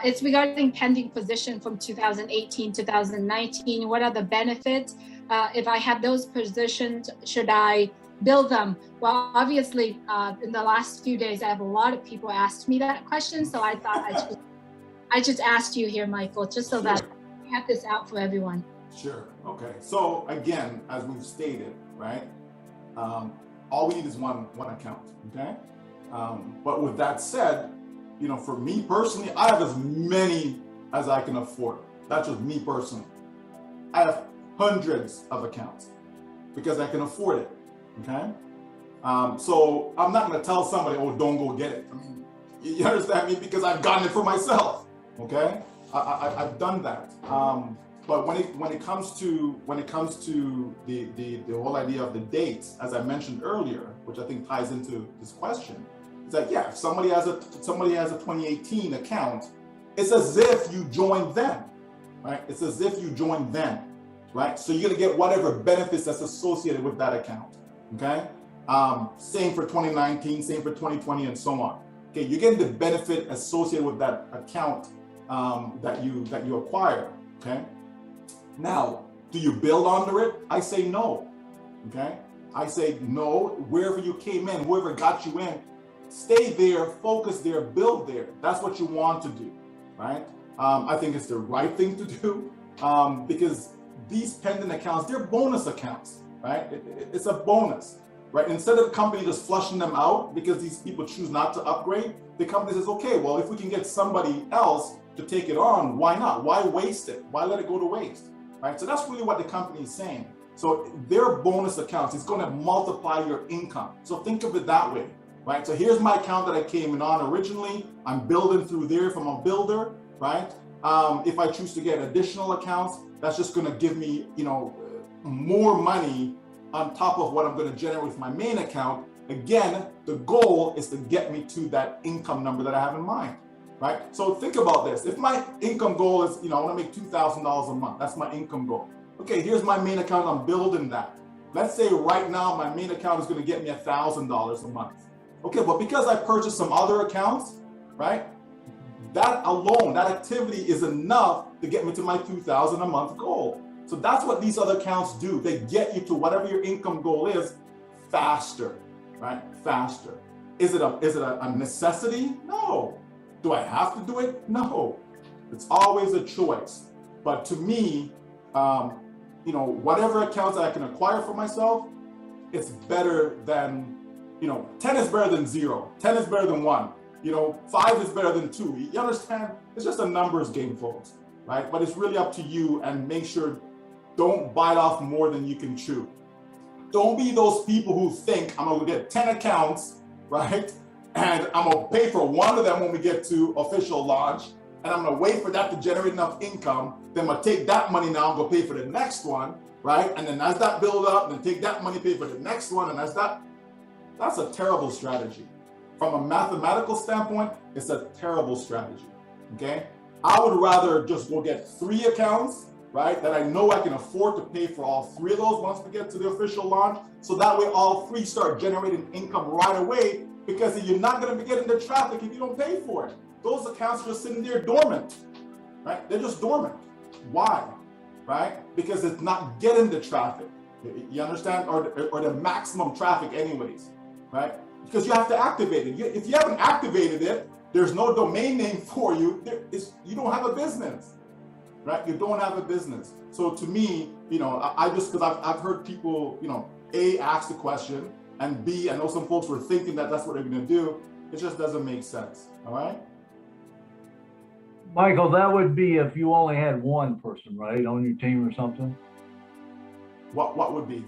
it's regarding pending position from 2018, 2019. What are the benefits? If I have those positions, should I build them? Well, obviously, in the last few days, I have a lot of people asked me that question. So I thought I just asked you here, Michael, just so that I have this out for everyone. Sure. Okay. So again, as we've stated, right, all we need is one account. Okay. But with that said, you know, for me personally, I have as many as I can afford. That's just me personally. I have hundreds of accounts because I can afford it. Okay. So I'm not going to tell somebody, oh, don't go get it. I mean, you understand me? Because I've gotten it for myself. Okay. I've done that. But when it comes to the whole idea of the dates, as I mentioned earlier, which I think ties into this question, it's like, yeah, if somebody has a 2018 account, it's as if you joined them, right? It's as if you joined them, right? So you're gonna get whatever benefits that's associated with that account, okay? Same for 2019, same for 2020, and so on. Okay, you're getting the benefit associated with that account that you acquire, okay? Now, do you build under it? I say no, okay? I say no, wherever you came in, whoever got you in, stay there, focus there, build there. That's what you want to do, right? I think it's the right thing to do because these pending accounts, they're bonus accounts, right? It's a bonus, right? Instead of the company just flushing them out because these people choose not to upgrade, the company says, okay, well, if we can get somebody else to take it on, why not? Why waste it? Why let it go to waste, right? So that's really what the company is saying. So their bonus accounts is going to multiply your income. So think of it that way, right? So here's my account that I came in on originally. I'm building through there from a builder, right? If I choose to get additional accounts, that's just going to give me, you know, more money on top of what I'm going to generate with my main account. Again, the goal is to get me to that income number that I have in mind, right? So think about this. If my income goal is, you know, I want to make $2,000 a month, that's my income goal. Okay, here's my main account, I'm building that. Let's say right now my main account is going to get me $1,000 a month. Okay, but because I purchased some other accounts, right? That alone, that activity is enough to get me to my $2,000 a month goal. So that's what these other accounts do. They get you to whatever your income goal is faster, right? Faster. Is it a necessity? No. Do I have to do it? No. It's always a choice. But to me, you know, whatever accounts that I can acquire for myself, it's better than, you know, 10 is better than 0. 10 is better than 1. You know, 5 is better than 2. You understand? It's just a numbers game, folks, right? But it's really up to you, and make sure don't bite off more than you can chew. Don't be those people who think I'm gonna get 10 accounts, right? And I'm gonna pay for one of them when we get to official launch, and I'm gonna wait for that to generate enough income. Then I'm gonna take that money now and go pay for the next one, right? And then as that build up, then take that money, pay for the next one, and that's a terrible strategy. From a mathematical standpoint, it's a terrible strategy, okay? I would rather just go get 3 accounts, right? That I know I can afford to pay for all 3 of those once we get to the official launch. So that way all 3 start generating income right away, because you're not gonna be getting the traffic if you don't pay for it. Those accounts are just sitting there dormant, right? They're just dormant. Why, right? Because it's not getting the traffic, you understand? Or the maximum traffic anyways, right? Because you have to activate it. If you haven't activated it, there's no domain name for you. You don't have a business, right? You don't have a business. So to me, you know, I just, because I've heard people, you know, A, ask the question, and B, I know some folks were thinking that that's what they're going to do. It just doesn't make sense. All right. Michael, that would be if you only had one person, right, on your team or something? What would be?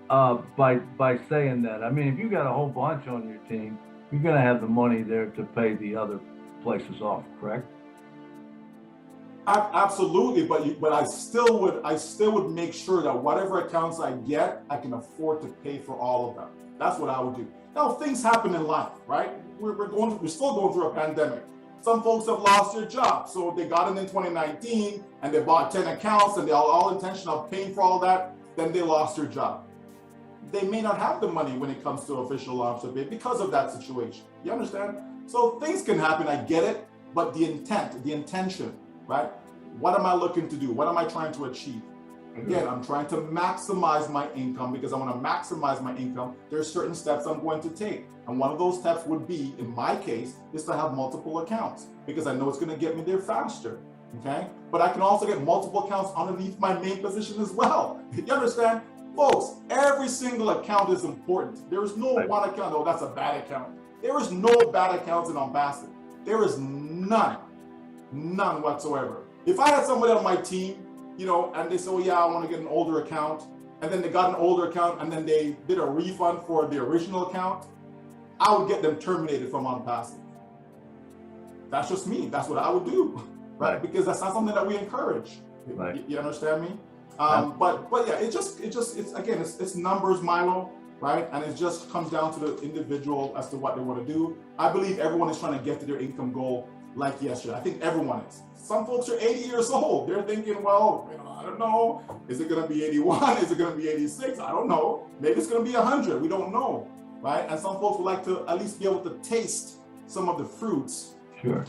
By saying that, I mean, if you got a whole bunch on your team, you're going to have the money there to pay the other places off, correct? Absolutely, but I still would make sure that whatever accounts I get, I can afford to pay for all of them. That's what I would do. Now, things happen in life, right? We're still going through a pandemic. Some folks have lost their job, so they got in 2019 and they bought 10 accounts and they all intention of paying for all that. Then they lost their job. They may not have the money when it comes to official launch of it because of that situation. You understand? So things can happen. I get it, but the intention, right? What am I looking to do? What am I trying to achieve? Again, I'm trying to maximize my income because I want to maximize my income. There's certain steps I'm going to take. And one of those steps would be, in my case, is to have multiple accounts because I know it's going to get me there faster. Okay. But I can also get multiple accounts underneath my main position as well. You understand? Folks, every single account is important. There is no one account, oh, that's a bad account. There is no bad accounts in OnPassive. There is none whatsoever. If I had somebody on my team, you know, and they say, oh yeah, I want to get an older account, and then they got an older account, and then they did a refund for the original account, I would get them terminated from OnPassive. That's just me. That's what I would do, right? Because that's not something that we encourage. Right. You understand me? But yeah, it's numbers, Milo, right? And it just comes down to the individual as to what they want to do. I believe everyone is trying to get to their income goal like yesterday. I think everyone is. Some folks are 80 years old. They're thinking, well, you know, I don't know. Is it going to be 81? Is it going to be 86? I don't know. Maybe it's going to be 100. We don't know, right? And some folks would like to at least be able to taste some of the fruits. Sure.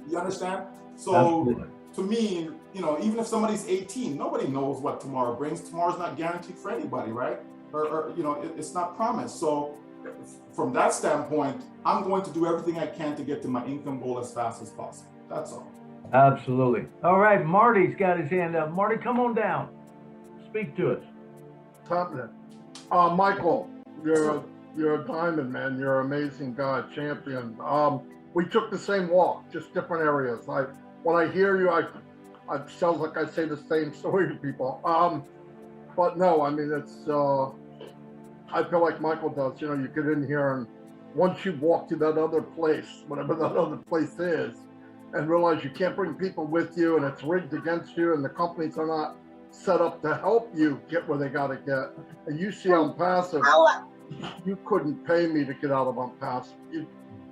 You understand? So Absolutely. To me, you know, even if somebody's 18, nobody knows what tomorrow brings. Tomorrow's not guaranteed for anybody, right? Or you know, it's not promised. So from that standpoint, I'm going to do everything I can to get to my income goal as fast as possible. That's all. Absolutely. All right, Marty's got his hand up. Marty, come on down. Speak to us. Michael, you're a diamond, man. You're an amazing guy, champion. We took the same walk, just different areas. When I hear you, I sounds like I say the same story to people. But no, I mean, it's, I feel like Michael does. You know, you get in here and once you walk to that other place, whatever that other place is, and realize you can't bring people with you and it's rigged against you and the companies are not set up to help you get where they got to get. And you see OnPassive, you couldn't pay me to get out of OnPassive.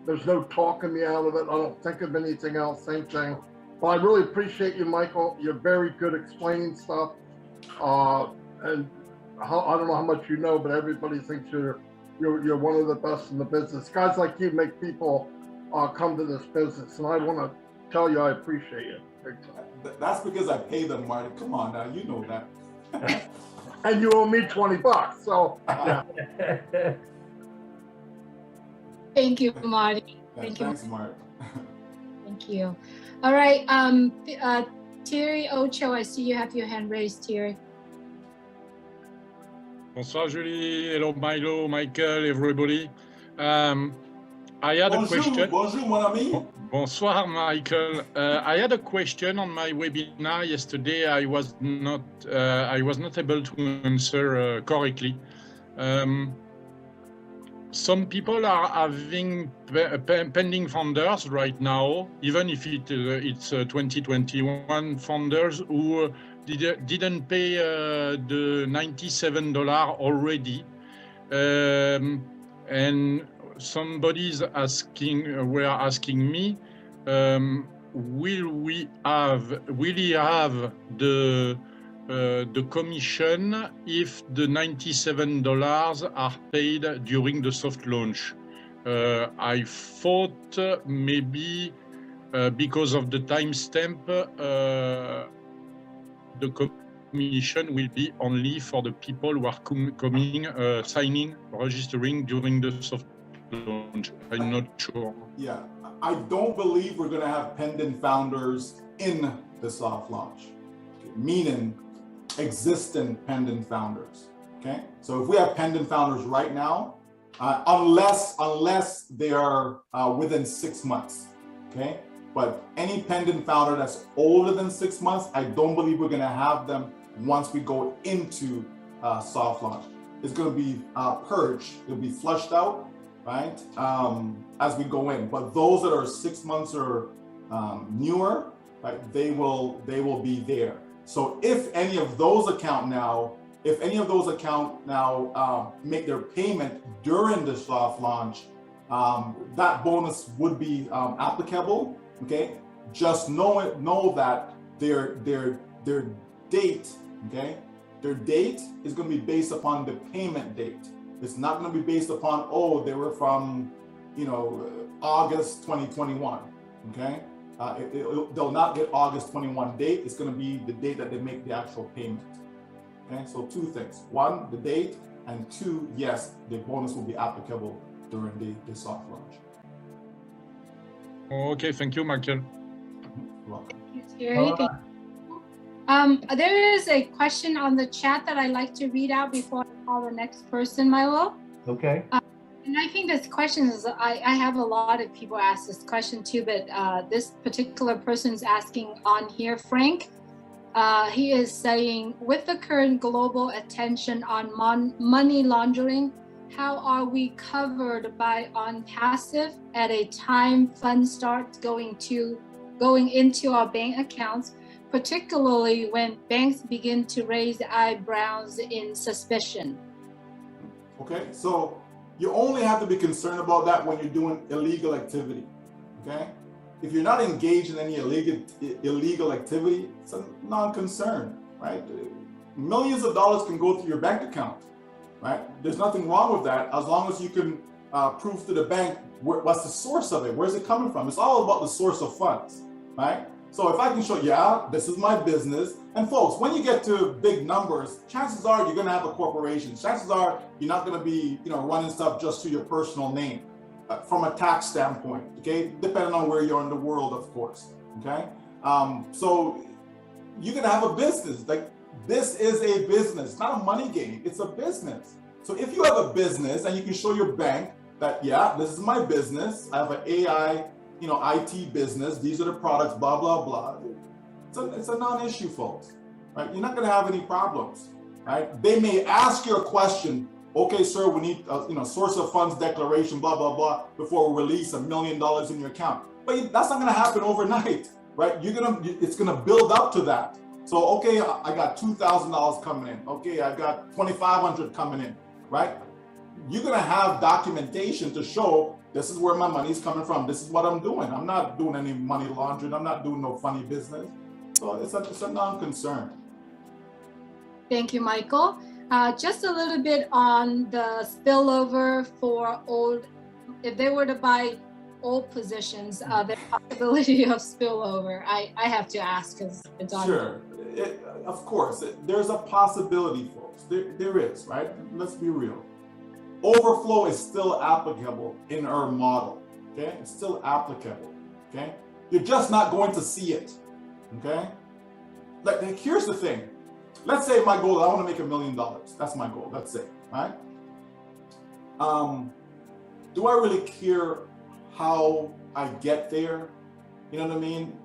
There's no talking me out of it. I don't think of anything else, same thing. Well, I really appreciate you, Michael. You're very good explaining stuff. And I don't know how much you know, but everybody thinks you're one of the best in the business. Guys like you make people come to this business, and I want to tell you I appreciate you big time. That's because I pay them, Marty. Come on now, you know that. And you owe me $20, so yeah. Thank you, Marty. Thanks, Marty. Thank you. All right, Thierry Ocho, I see you have your hand raised, Thierry. Bonsoir Julie, hello Milo, Michael, everybody. I had a question. Bonjour, mon ami. Bonsoir, Michael. I had a question on my webinar yesterday. I was not able to answer correctly. Some people are having pending founders right now, even if it's 2021 founders who didn't pay the $97 already, and somebody's were asking me, will he have the commission if the $97 are paid during the soft launch? I thought maybe because of the timestamp, the commission will be only for the people who are coming, signing, registering during the soft launch. I'm not sure. Yeah, I don't believe we're going to have pending founders in the soft launch, meaning existing pending founders. Okay, so if we have pending founders right now, unless they are within 6 months, okay. But any pending founder that's older than 6 months, I don't believe we're going to have them once we go into soft launch. It's going to be purged. It'll be flushed out, right, as we go in. But those that are 6 months or newer, right, they will be there. So if any of those account now make their payment during the soft launch, that bonus would be applicable. Okay, just know that their date, okay, their date is going to be based upon the payment date. It's not going to be based upon, oh, they were from, you know, August 2021. Okay, they'll not get August 21 date. It's going to be the date that they make the actual payment. Okay, so two things. One, the date, and two, yes, the bonus will be applicable during the soft launch. Okay, thank you, Michael. You're welcome. Thank you, Terry. There is a question on the chat that I'd like to read out before I call the next person, Milo. Okay. And I think this question is, I have a lot of people ask this question too, but this particular person is asking on here, Frank. He is saying, with the current global attention on money laundering, how are we covered by OnPassive at a time funds start going into our bank accounts, particularly when banks begin to raise eyebrows in suspicion? Okay, so you only have to be concerned about that when you're doing illegal activity, okay? If you're not engaged in any illegal activity, it's a non-concern, right? Millions of dollars can go through your bank account, right? There's nothing wrong with that as long as you can prove to the bank what's the source of it, where's it coming from? It's all about the source of funds, right? So if I can show, yeah, this is my business. And folks, when you get to big numbers, chances are you're gonna have a corporation. Chances are you're not gonna be, running stuff just to your personal name. From a tax standpoint, okay? Depending on where you're in the world, of course, okay? So you're gonna have a business. Like, this is a business, not a money game, it's a business. So if you have a business and you can show your bank that, yeah, this is my business, I have an AI, IT business, these are the products, blah, blah, blah. It's a non-issue, folks, right? You're not gonna have any problems, right? They may ask you a question, okay, sir, we need source of funds declaration, blah, blah, blah, before we release $1 million in your account. But that's not gonna happen overnight, right? It's gonna build up to that. So, okay, I got $2,000 coming in. Okay, I got $2,500 coming in, right? You're gonna have documentation to show this is where my money's coming from. This is what I'm doing. I'm not doing any money laundering. I'm not doing no funny business. So it's a non-concern. Thank you, Michael. Just a little bit on the spillover for old, if they were to buy old positions, the possibility of spillover. I have to ask because it's on. Sure, of course, there's a possibility, folks. There is, right? Let's be real. Overflow is still applicable in our model, okay? It's still applicable, okay? You're just not going to see it, okay? Like, here's the thing. Let's say my goal, I want to make $1 million. That's my goal, let's say, right? Do I really care how I get there? You know what I mean?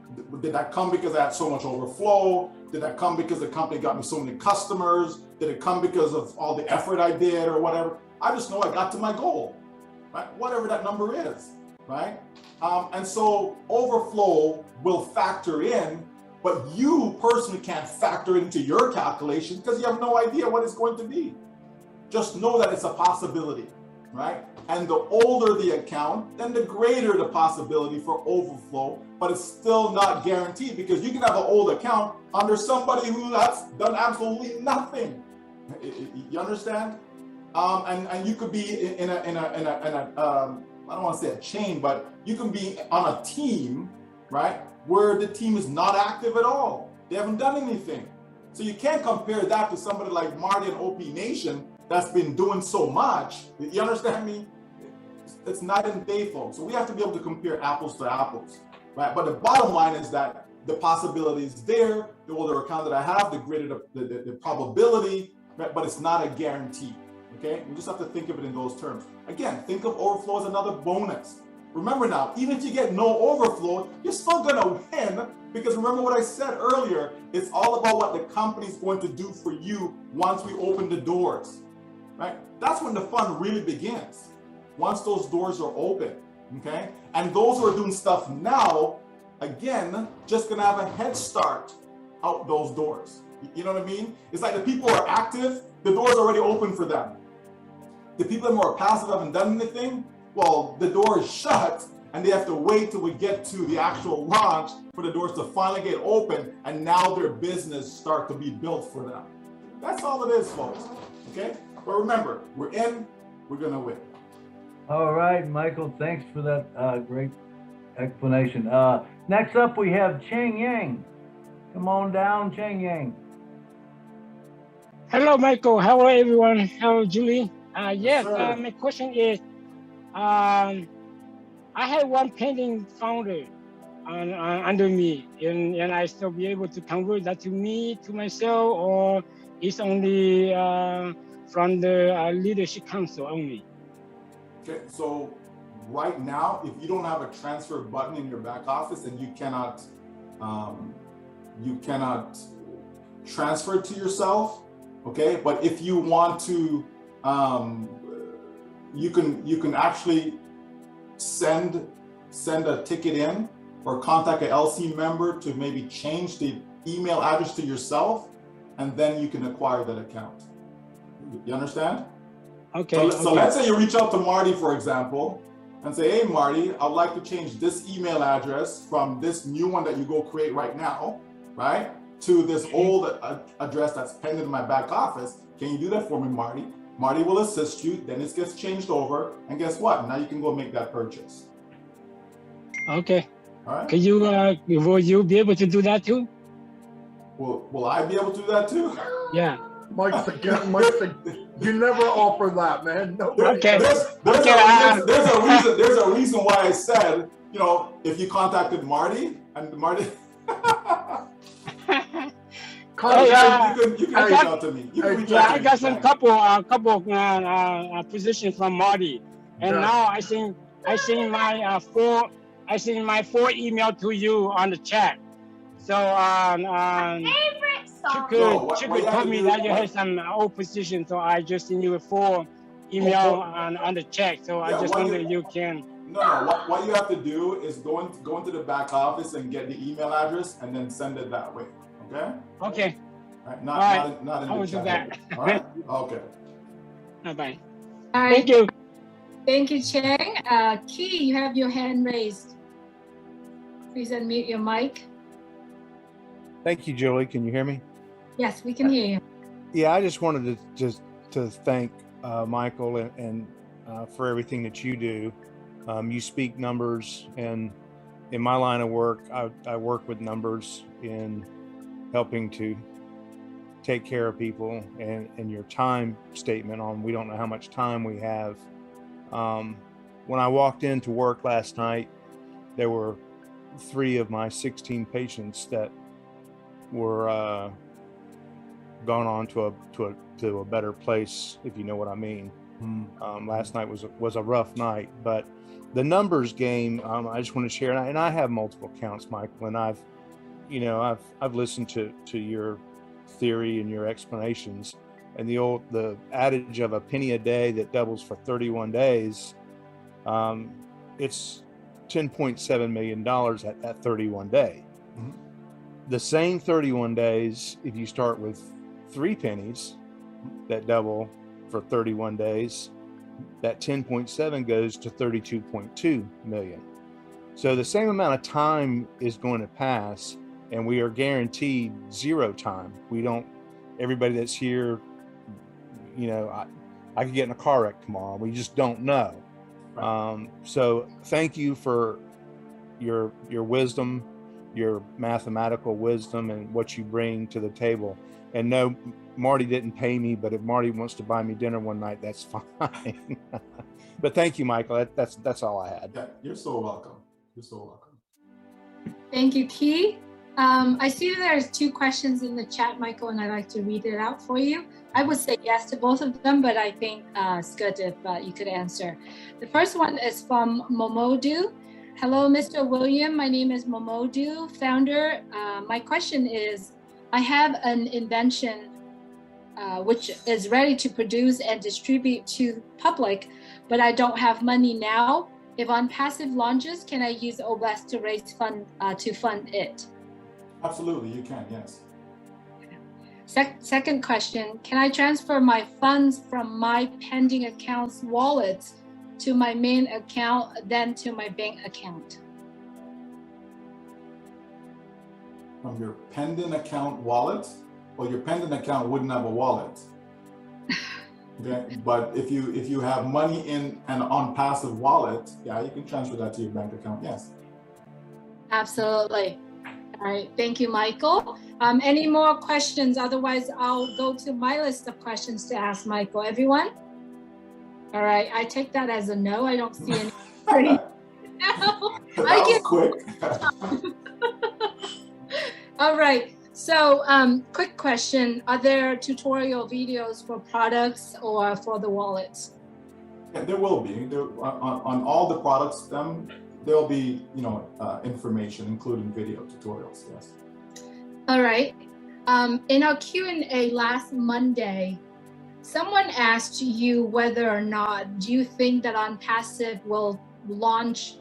Did that come because I had so much overflow? Did that come because the company got me so many customers? Did it come because of all the effort I did or whatever? I just know I got to my goal, right? Whatever that number is, right? And so overflow will factor in, but you personally can't factor into your calculation because you have no idea what it's going to be. Just know that it's a possibility, right? And the older the account, then the greater the possibility for overflow, but it's still not guaranteed because you can have an old account under somebody who has done absolutely nothing. You understand? And you could be in a I don't want to say a chain, but you can be on a team, right, where the team is not active at all. They haven't done anything. So you can't compare that to somebody like Marty and OP Nation that's been doing so much. You understand me? It's night and day, folks. So we have to be able to compare apples to apples, right? But the bottom line is that the possibility is there. The older account that I have, the greater the probability, right? But it's not a guarantee. Okay, we just have to think of it in those terms. Again, think of overflow as another bonus. Remember now, even if you get no overflow, you're still gonna win because remember what I said earlier, it's all about what the company's going to do for you once we open the doors, right? That's when the fun really begins, once those doors are open, okay? And those who are doing stuff now, again, just gonna have a head start out those doors. You know what I mean? It's like the people who are active, the door's already open for them. The people that are more passive haven't done anything, well, the door is shut and they have to wait till we get to the actual launch for the doors to finally get open and now their business start to be built for them. That's all it is, folks, okay? But remember, we're in, we're gonna win. All right, Michael, thanks for that great explanation. Next up, we have Cheng Yang. Come on down, Cheng Yang. Hello, Michael. Hello, everyone. Hello, Julie. Yes, sir. my question is, I have one pending founder under me, and I still be able to convert that to me, to myself, or it's only from the leadership council only? Okay, so right now, if you don't have a transfer button in your back office, then you cannot transfer it to yourself. Okay, but if you want to, you can actually send a ticket in or contact an LC member to maybe change the email address to yourself, and then you can acquire that account. You understand? Okay. So let's say you reach out to Marty, for example, and say, hey, Marty, I'd like to change this email address from this new one that you go create right now, right, to this old address that's pending in my back office. Can you do that for me, Marty? Marty will assist you, then it gets changed over, and guess what? Now you can go make that purchase. Okay. All right. Can you, will you be able to do that too? Will I be able to do that too? Yeah. Mike's again. Mike's you never offer that, man. No. Okay. There's a reason why I said, you know, if you contacted Marty and Marty. You can reach out to me. You can reach out to me. I got some couple positions from Marty, and now I think my four email to you on the chat. So she could tell me that you had some old position, so I just send you a full email on the chat. So I just wonder if you can. No. What you have to do is go into the back office and get the email address and then send it that way. Okay. Okay. All right. Not in I will the do chat. that. All right. Okay. Bye. All right. Thank you. Thank you, Chang. Key, you have your hand raised. Please unmute your mic. Thank you, Julie. Can you hear me? Yes, we can hear you. Yeah, I just wanted to thank Michael and for everything that you do. You speak numbers, and in my line of work, I work with numbers in helping to take care of people, and your time statement on we don't know how much time we have. When I walked into work last night, there were 3 of my 16 patients that were gone on to a better place, if you know what I mean. Last night was a rough night, but the numbers game, I just want to share, and I have multiple accounts, Michael, and I've listened to your theory and your explanations, and the adage of a penny a day that doubles for 31 days, it's $10.7 million at that 31 day. Mm-hmm. The same 31 days, if you start with 3 pennies that double for 31 days, that 10.7 goes to 32.2 million. So the same amount of time is going to pass, and we are guaranteed 0 time. Everybody that's here, I could get in a car wreck tomorrow. We just don't know. So thank you for your wisdom, your mathematical wisdom, and what you bring to the table. And no, Marty didn't pay me, but if Marty wants to buy me dinner one night, that's fine. But thank you, Michael. That's all I had. Yeah, you're so welcome. You're so welcome. Thank you, Key. I see there's 2 questions in the chat, Michael, and I'd like to read it out for you. I would say yes to both of them, but I think it's good if you could answer. The first one is from Momodu. Hello, Mr. William. My name is Momodu, founder. My question is, I have an invention which is ready to produce and distribute to public, but I don't have money now. If OnPassive launches, can I use OBS to raise fund to fund it? Absolutely, you can, yes. Second question, can I transfer my funds from my pending accounts wallets to my main account, then to my bank account? From your pending account wallet? Well, your pending account wouldn't have a wallet. Okay, but if you have money in an OnPassive wallet, yeah, you can transfer that to your bank account, yes. Absolutely. All right, thank you, Michael. Any more questions? Otherwise, I'll go to my list of questions to ask Michael. Everyone? All right, I take that as a no. I don't see any. That was quick. All right, so quick question. Are there tutorial videos for products or for the wallets? Yeah, there will be. On all the products, there'll be, information, including video tutorials, yes. All right. In our Q&A last Monday, someone asked you whether or not, do you think that OnPassive will launch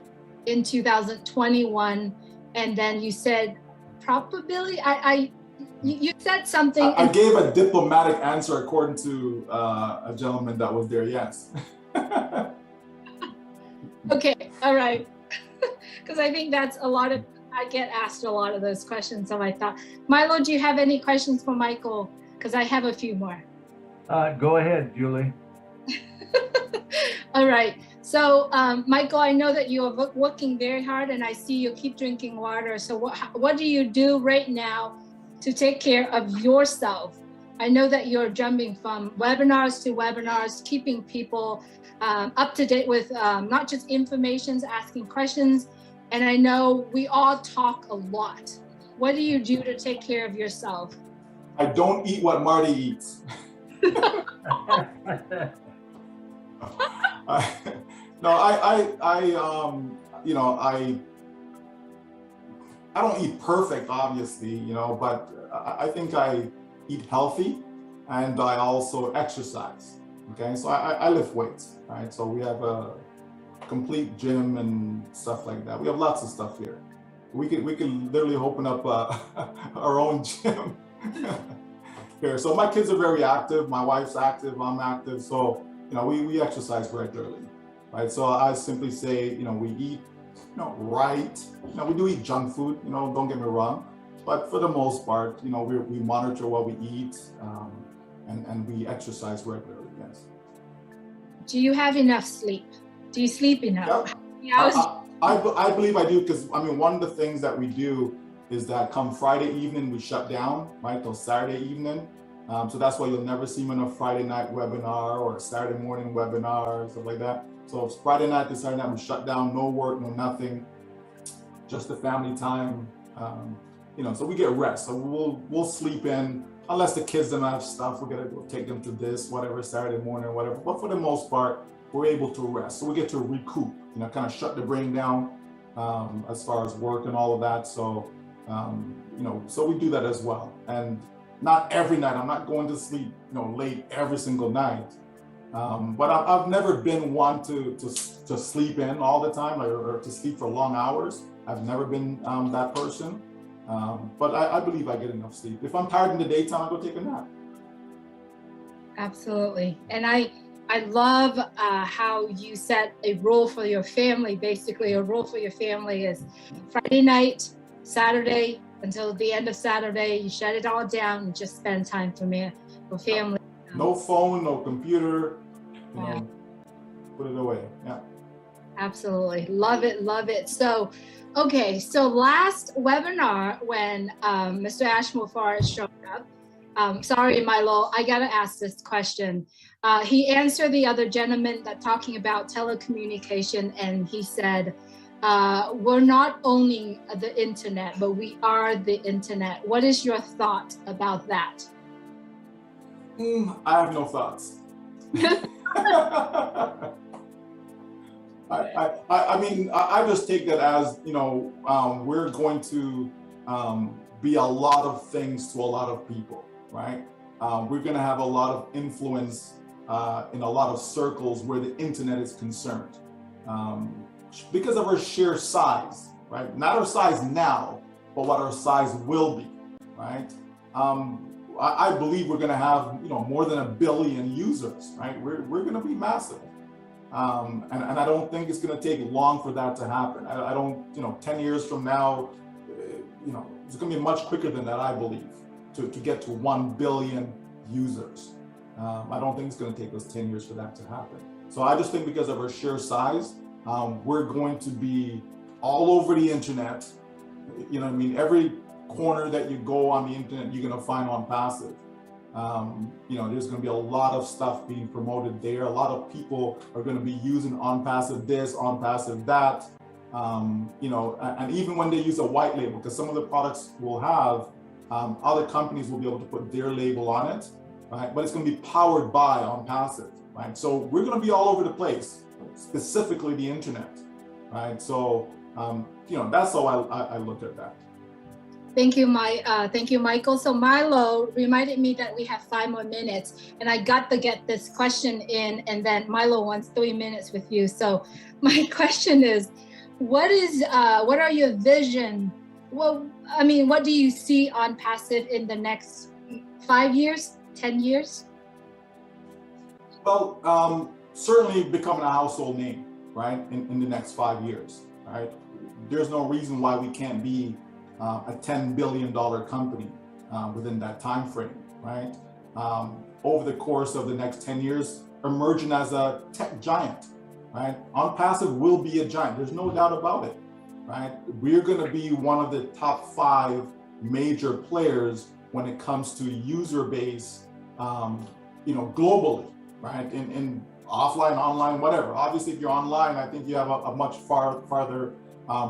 in 2021? And then you said, probably, you said something. I gave a diplomatic answer according to a gentleman that was there, yes. Okay, all right. Because I think that's I get asked a lot of those questions. So I thought, Milo, do you have any questions for Michael? Because I have a few more. Go ahead, Julie. All right. So, Michael, I know that you are working very hard, and I see you keep drinking water. So what do you do right now to take care of yourself? I know that you're jumping from webinars to webinars, keeping people up to date with not just information, asking questions. And I know we all talk a lot. What do you do to take care of yourself? I don't eat what Marty eats. I don't eat perfect, obviously, but I think I eat healthy, and I also exercise. Okay, so I lift weights, right? So we have a complete gym and stuff like that. We have lots of stuff here. We can literally open up our own gym here. So my kids are very active. My wife's active. I'm active. So we exercise regularly, right? So I simply say, we eat, right. We do eat junk food. Don't get me wrong, but for the most part, we monitor what we eat, and we exercise regularly. Yes. Do you have enough sleep? Do you sleep enough? Yep. I believe I do, because one of the things that we do is that come Friday evening we shut down, right, till Saturday evening. So that's why you'll never see me on a Friday night webinar or a Saturday morning webinar or stuff like that. So it's Friday night to Saturday night, we shut down, no work, no nothing, just the family time. So we get rest. So we'll sleep in, unless the kids don't have stuff, we're gonna go take them to this, whatever, Saturday morning or whatever. But for the most part, we're able to rest. So we get to recoup, kind of shut the brain down as far as work and all of that. So, so we do that as well. And not every night, I'm not going to sleep, late every single night. But I've never been one to sleep in all the time or to sleep for long hours. I've never been that person. But I believe I get enough sleep. If I'm tired in the daytime, I go take a nap. Absolutely. And I love how you set a rule for your family. Basically, a rule for your family is Friday night, Saturday, until the end of Saturday, you shut it all down and just spend time for family. No phone, no computer, put it away. Yeah. Absolutely. Love it. Love it. So, okay. So last webinar when Mr. Ashmore showed up, sorry, Milo, I got to ask this question. He answered the other gentleman that talking about telecommunication, and he said, we're not owning the internet, but we are the internet. What is your thought about that? I have no thoughts. I just take that as, we're going to be a lot of things to a lot of people, right? We're going to have a lot of influence in a lot of circles where the internet is concerned. Because of our sheer size, right? Not our size now, but what our size will be, right? I believe we're going to have, more than 1 billion users, right? We're going to be massive. And I don't think it's going to take long for that to happen. I don't, 10 years from now, it's going to be much quicker than that, I believe, to get to 1 billion users. I don't think it's going to take us 10 years for that to happen. So I just think because of our sheer size, we're going to be all over the internet. Every corner that you go on the internet, you're going to find On Passive. You know, there's going to be a lot of stuff being promoted there. A lot of people are going to be using On Passive this, On Passive that. You know, and even when they use a white label, because some of the products will have, other companies will be able to put their label on it, right? But it's going to be powered by On Passive, right? So we're going to be all over the place, specifically the internet, right? So, you know, that's how I look at that. Thank you, Michael. So Milo reminded me that we have 5 more minutes, and I got to get this question in, and then Milo wants 3 minutes with you. So my question is, what are your vision? Well, I mean, what do you see On Passive in the next 5 years, 10 years? Well, certainly becoming a household name, right? In the next 5 years, right? There's no reason why we can't be a $10 billion company within that time frame, right? Over the course of the next 10 years, emerging as a tech giant, right? On Passive will be a giant. There's no doubt about it, right? We're going to be one of the top 5 major players when it comes to user base, you know, globally, right? In offline, online, whatever. Obviously, if you're online, I think you have a much farther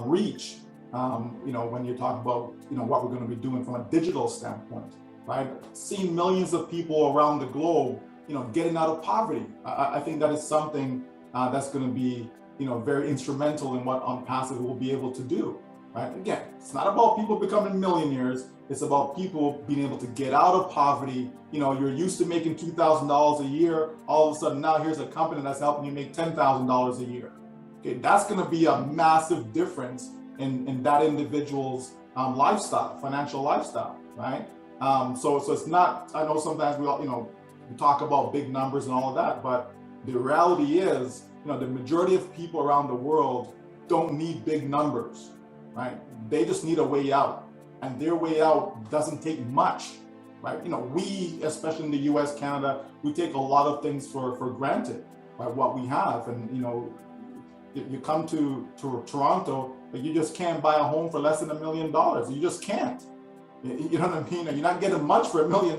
reach. You know, when you talk about, you know, what we're going to be doing from a digital standpoint, right? Seeing millions of people around the globe, you know, getting out of poverty. I think that is something that's going to be, you know, very instrumental in what On Passive will be able to do, right? Again, it's not about people becoming millionaires. It's about people being able to get out of poverty. You know, you're used to making $2,000 a year. All of a sudden now here's a company that's helping you make $10,000 a year. Okay, that's going to be a massive difference in that individual's lifestyle, financial lifestyle, right? So it's not, I know sometimes we all, you know, we talk about big numbers and all of that, but the reality is, you know, the majority of people around the world don't need big numbers, right? They just need a way out, and their way out doesn't take much, right? You know, we, especially in the US, Canada, we take a lot of things for granted by what we have. And, you know, you come to Toronto, but you just can't buy a home for less than $1 million. You just can't. You know what I mean? You're not getting much for $1 million.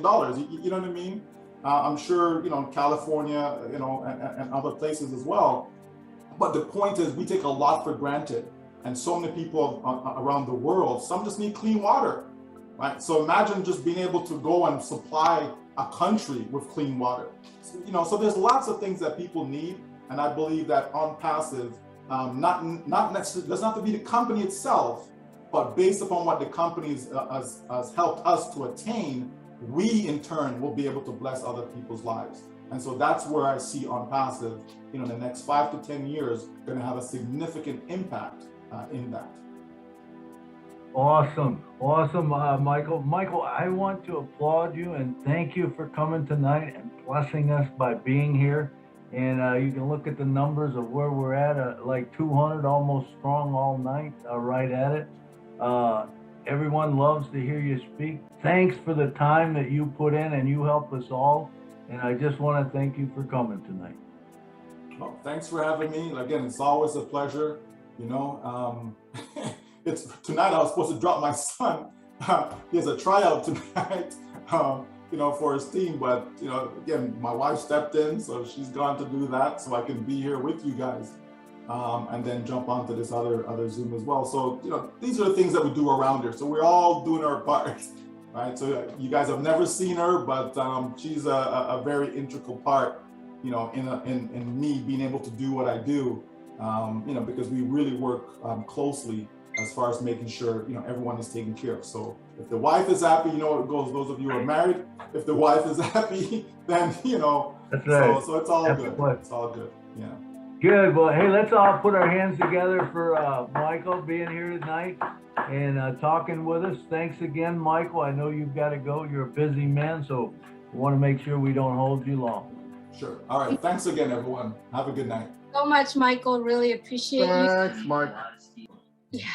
You know what I mean? I'm sure, you know, California, you know, and other places as well. But the point is, we take a lot for granted. And so many people around the world, some just need clean water, right? So imagine just being able to go and supply a country with clean water. So, you know, so there's lots of things that people need. And I believe that On Passive, not necessarily, doesn't have to be the company itself, but based upon what the company has helped us to attain, we in turn will be able to bless other people's lives. And so that's where I see On Passive, you know, in the next 5 to 10 years, going to have a significant impact in that. Awesome, Michael. Michael, I want to applaud you and thank you for coming tonight and blessing us by being here. And you can look at the numbers of where we're at, like 200 almost strong all night, right at it. Everyone loves to hear you speak. Thanks for the time that you put in, and you help us all. And I just want to thank you for coming tonight. Well, thanks for having me. Again, it's always a pleasure. You know, it's tonight I was supposed to drop my son. He has a tryout tonight. You know, for his team, but you know, again, my wife stepped in, so she's gone to do that, so I can be here with you guys, and then jump onto this other Zoom as well. So you know, these are the things that we do around here. So we're all doing our part, right? So you guys have never seen her, but she's a very integral part, you know, in me being able to do what I do, you know, because we really work closely as far as making sure, you know, everyone is taken care of. So if the wife is happy, you know, it goes, those of you who are married, if the wife is happy, then, you know, that's right. So it's all good. It's all good. Yeah. Good. Well, hey, let's all put our hands together for Michael being here tonight and talking with us. Thanks again, Michael. I know you've got to go. You're a busy man, so we want to make sure we don't hold you long. Sure. All right. Thanks again, everyone. Have a good night. So much, Michael. Really appreciate you. Thanks, Mike. Yeah.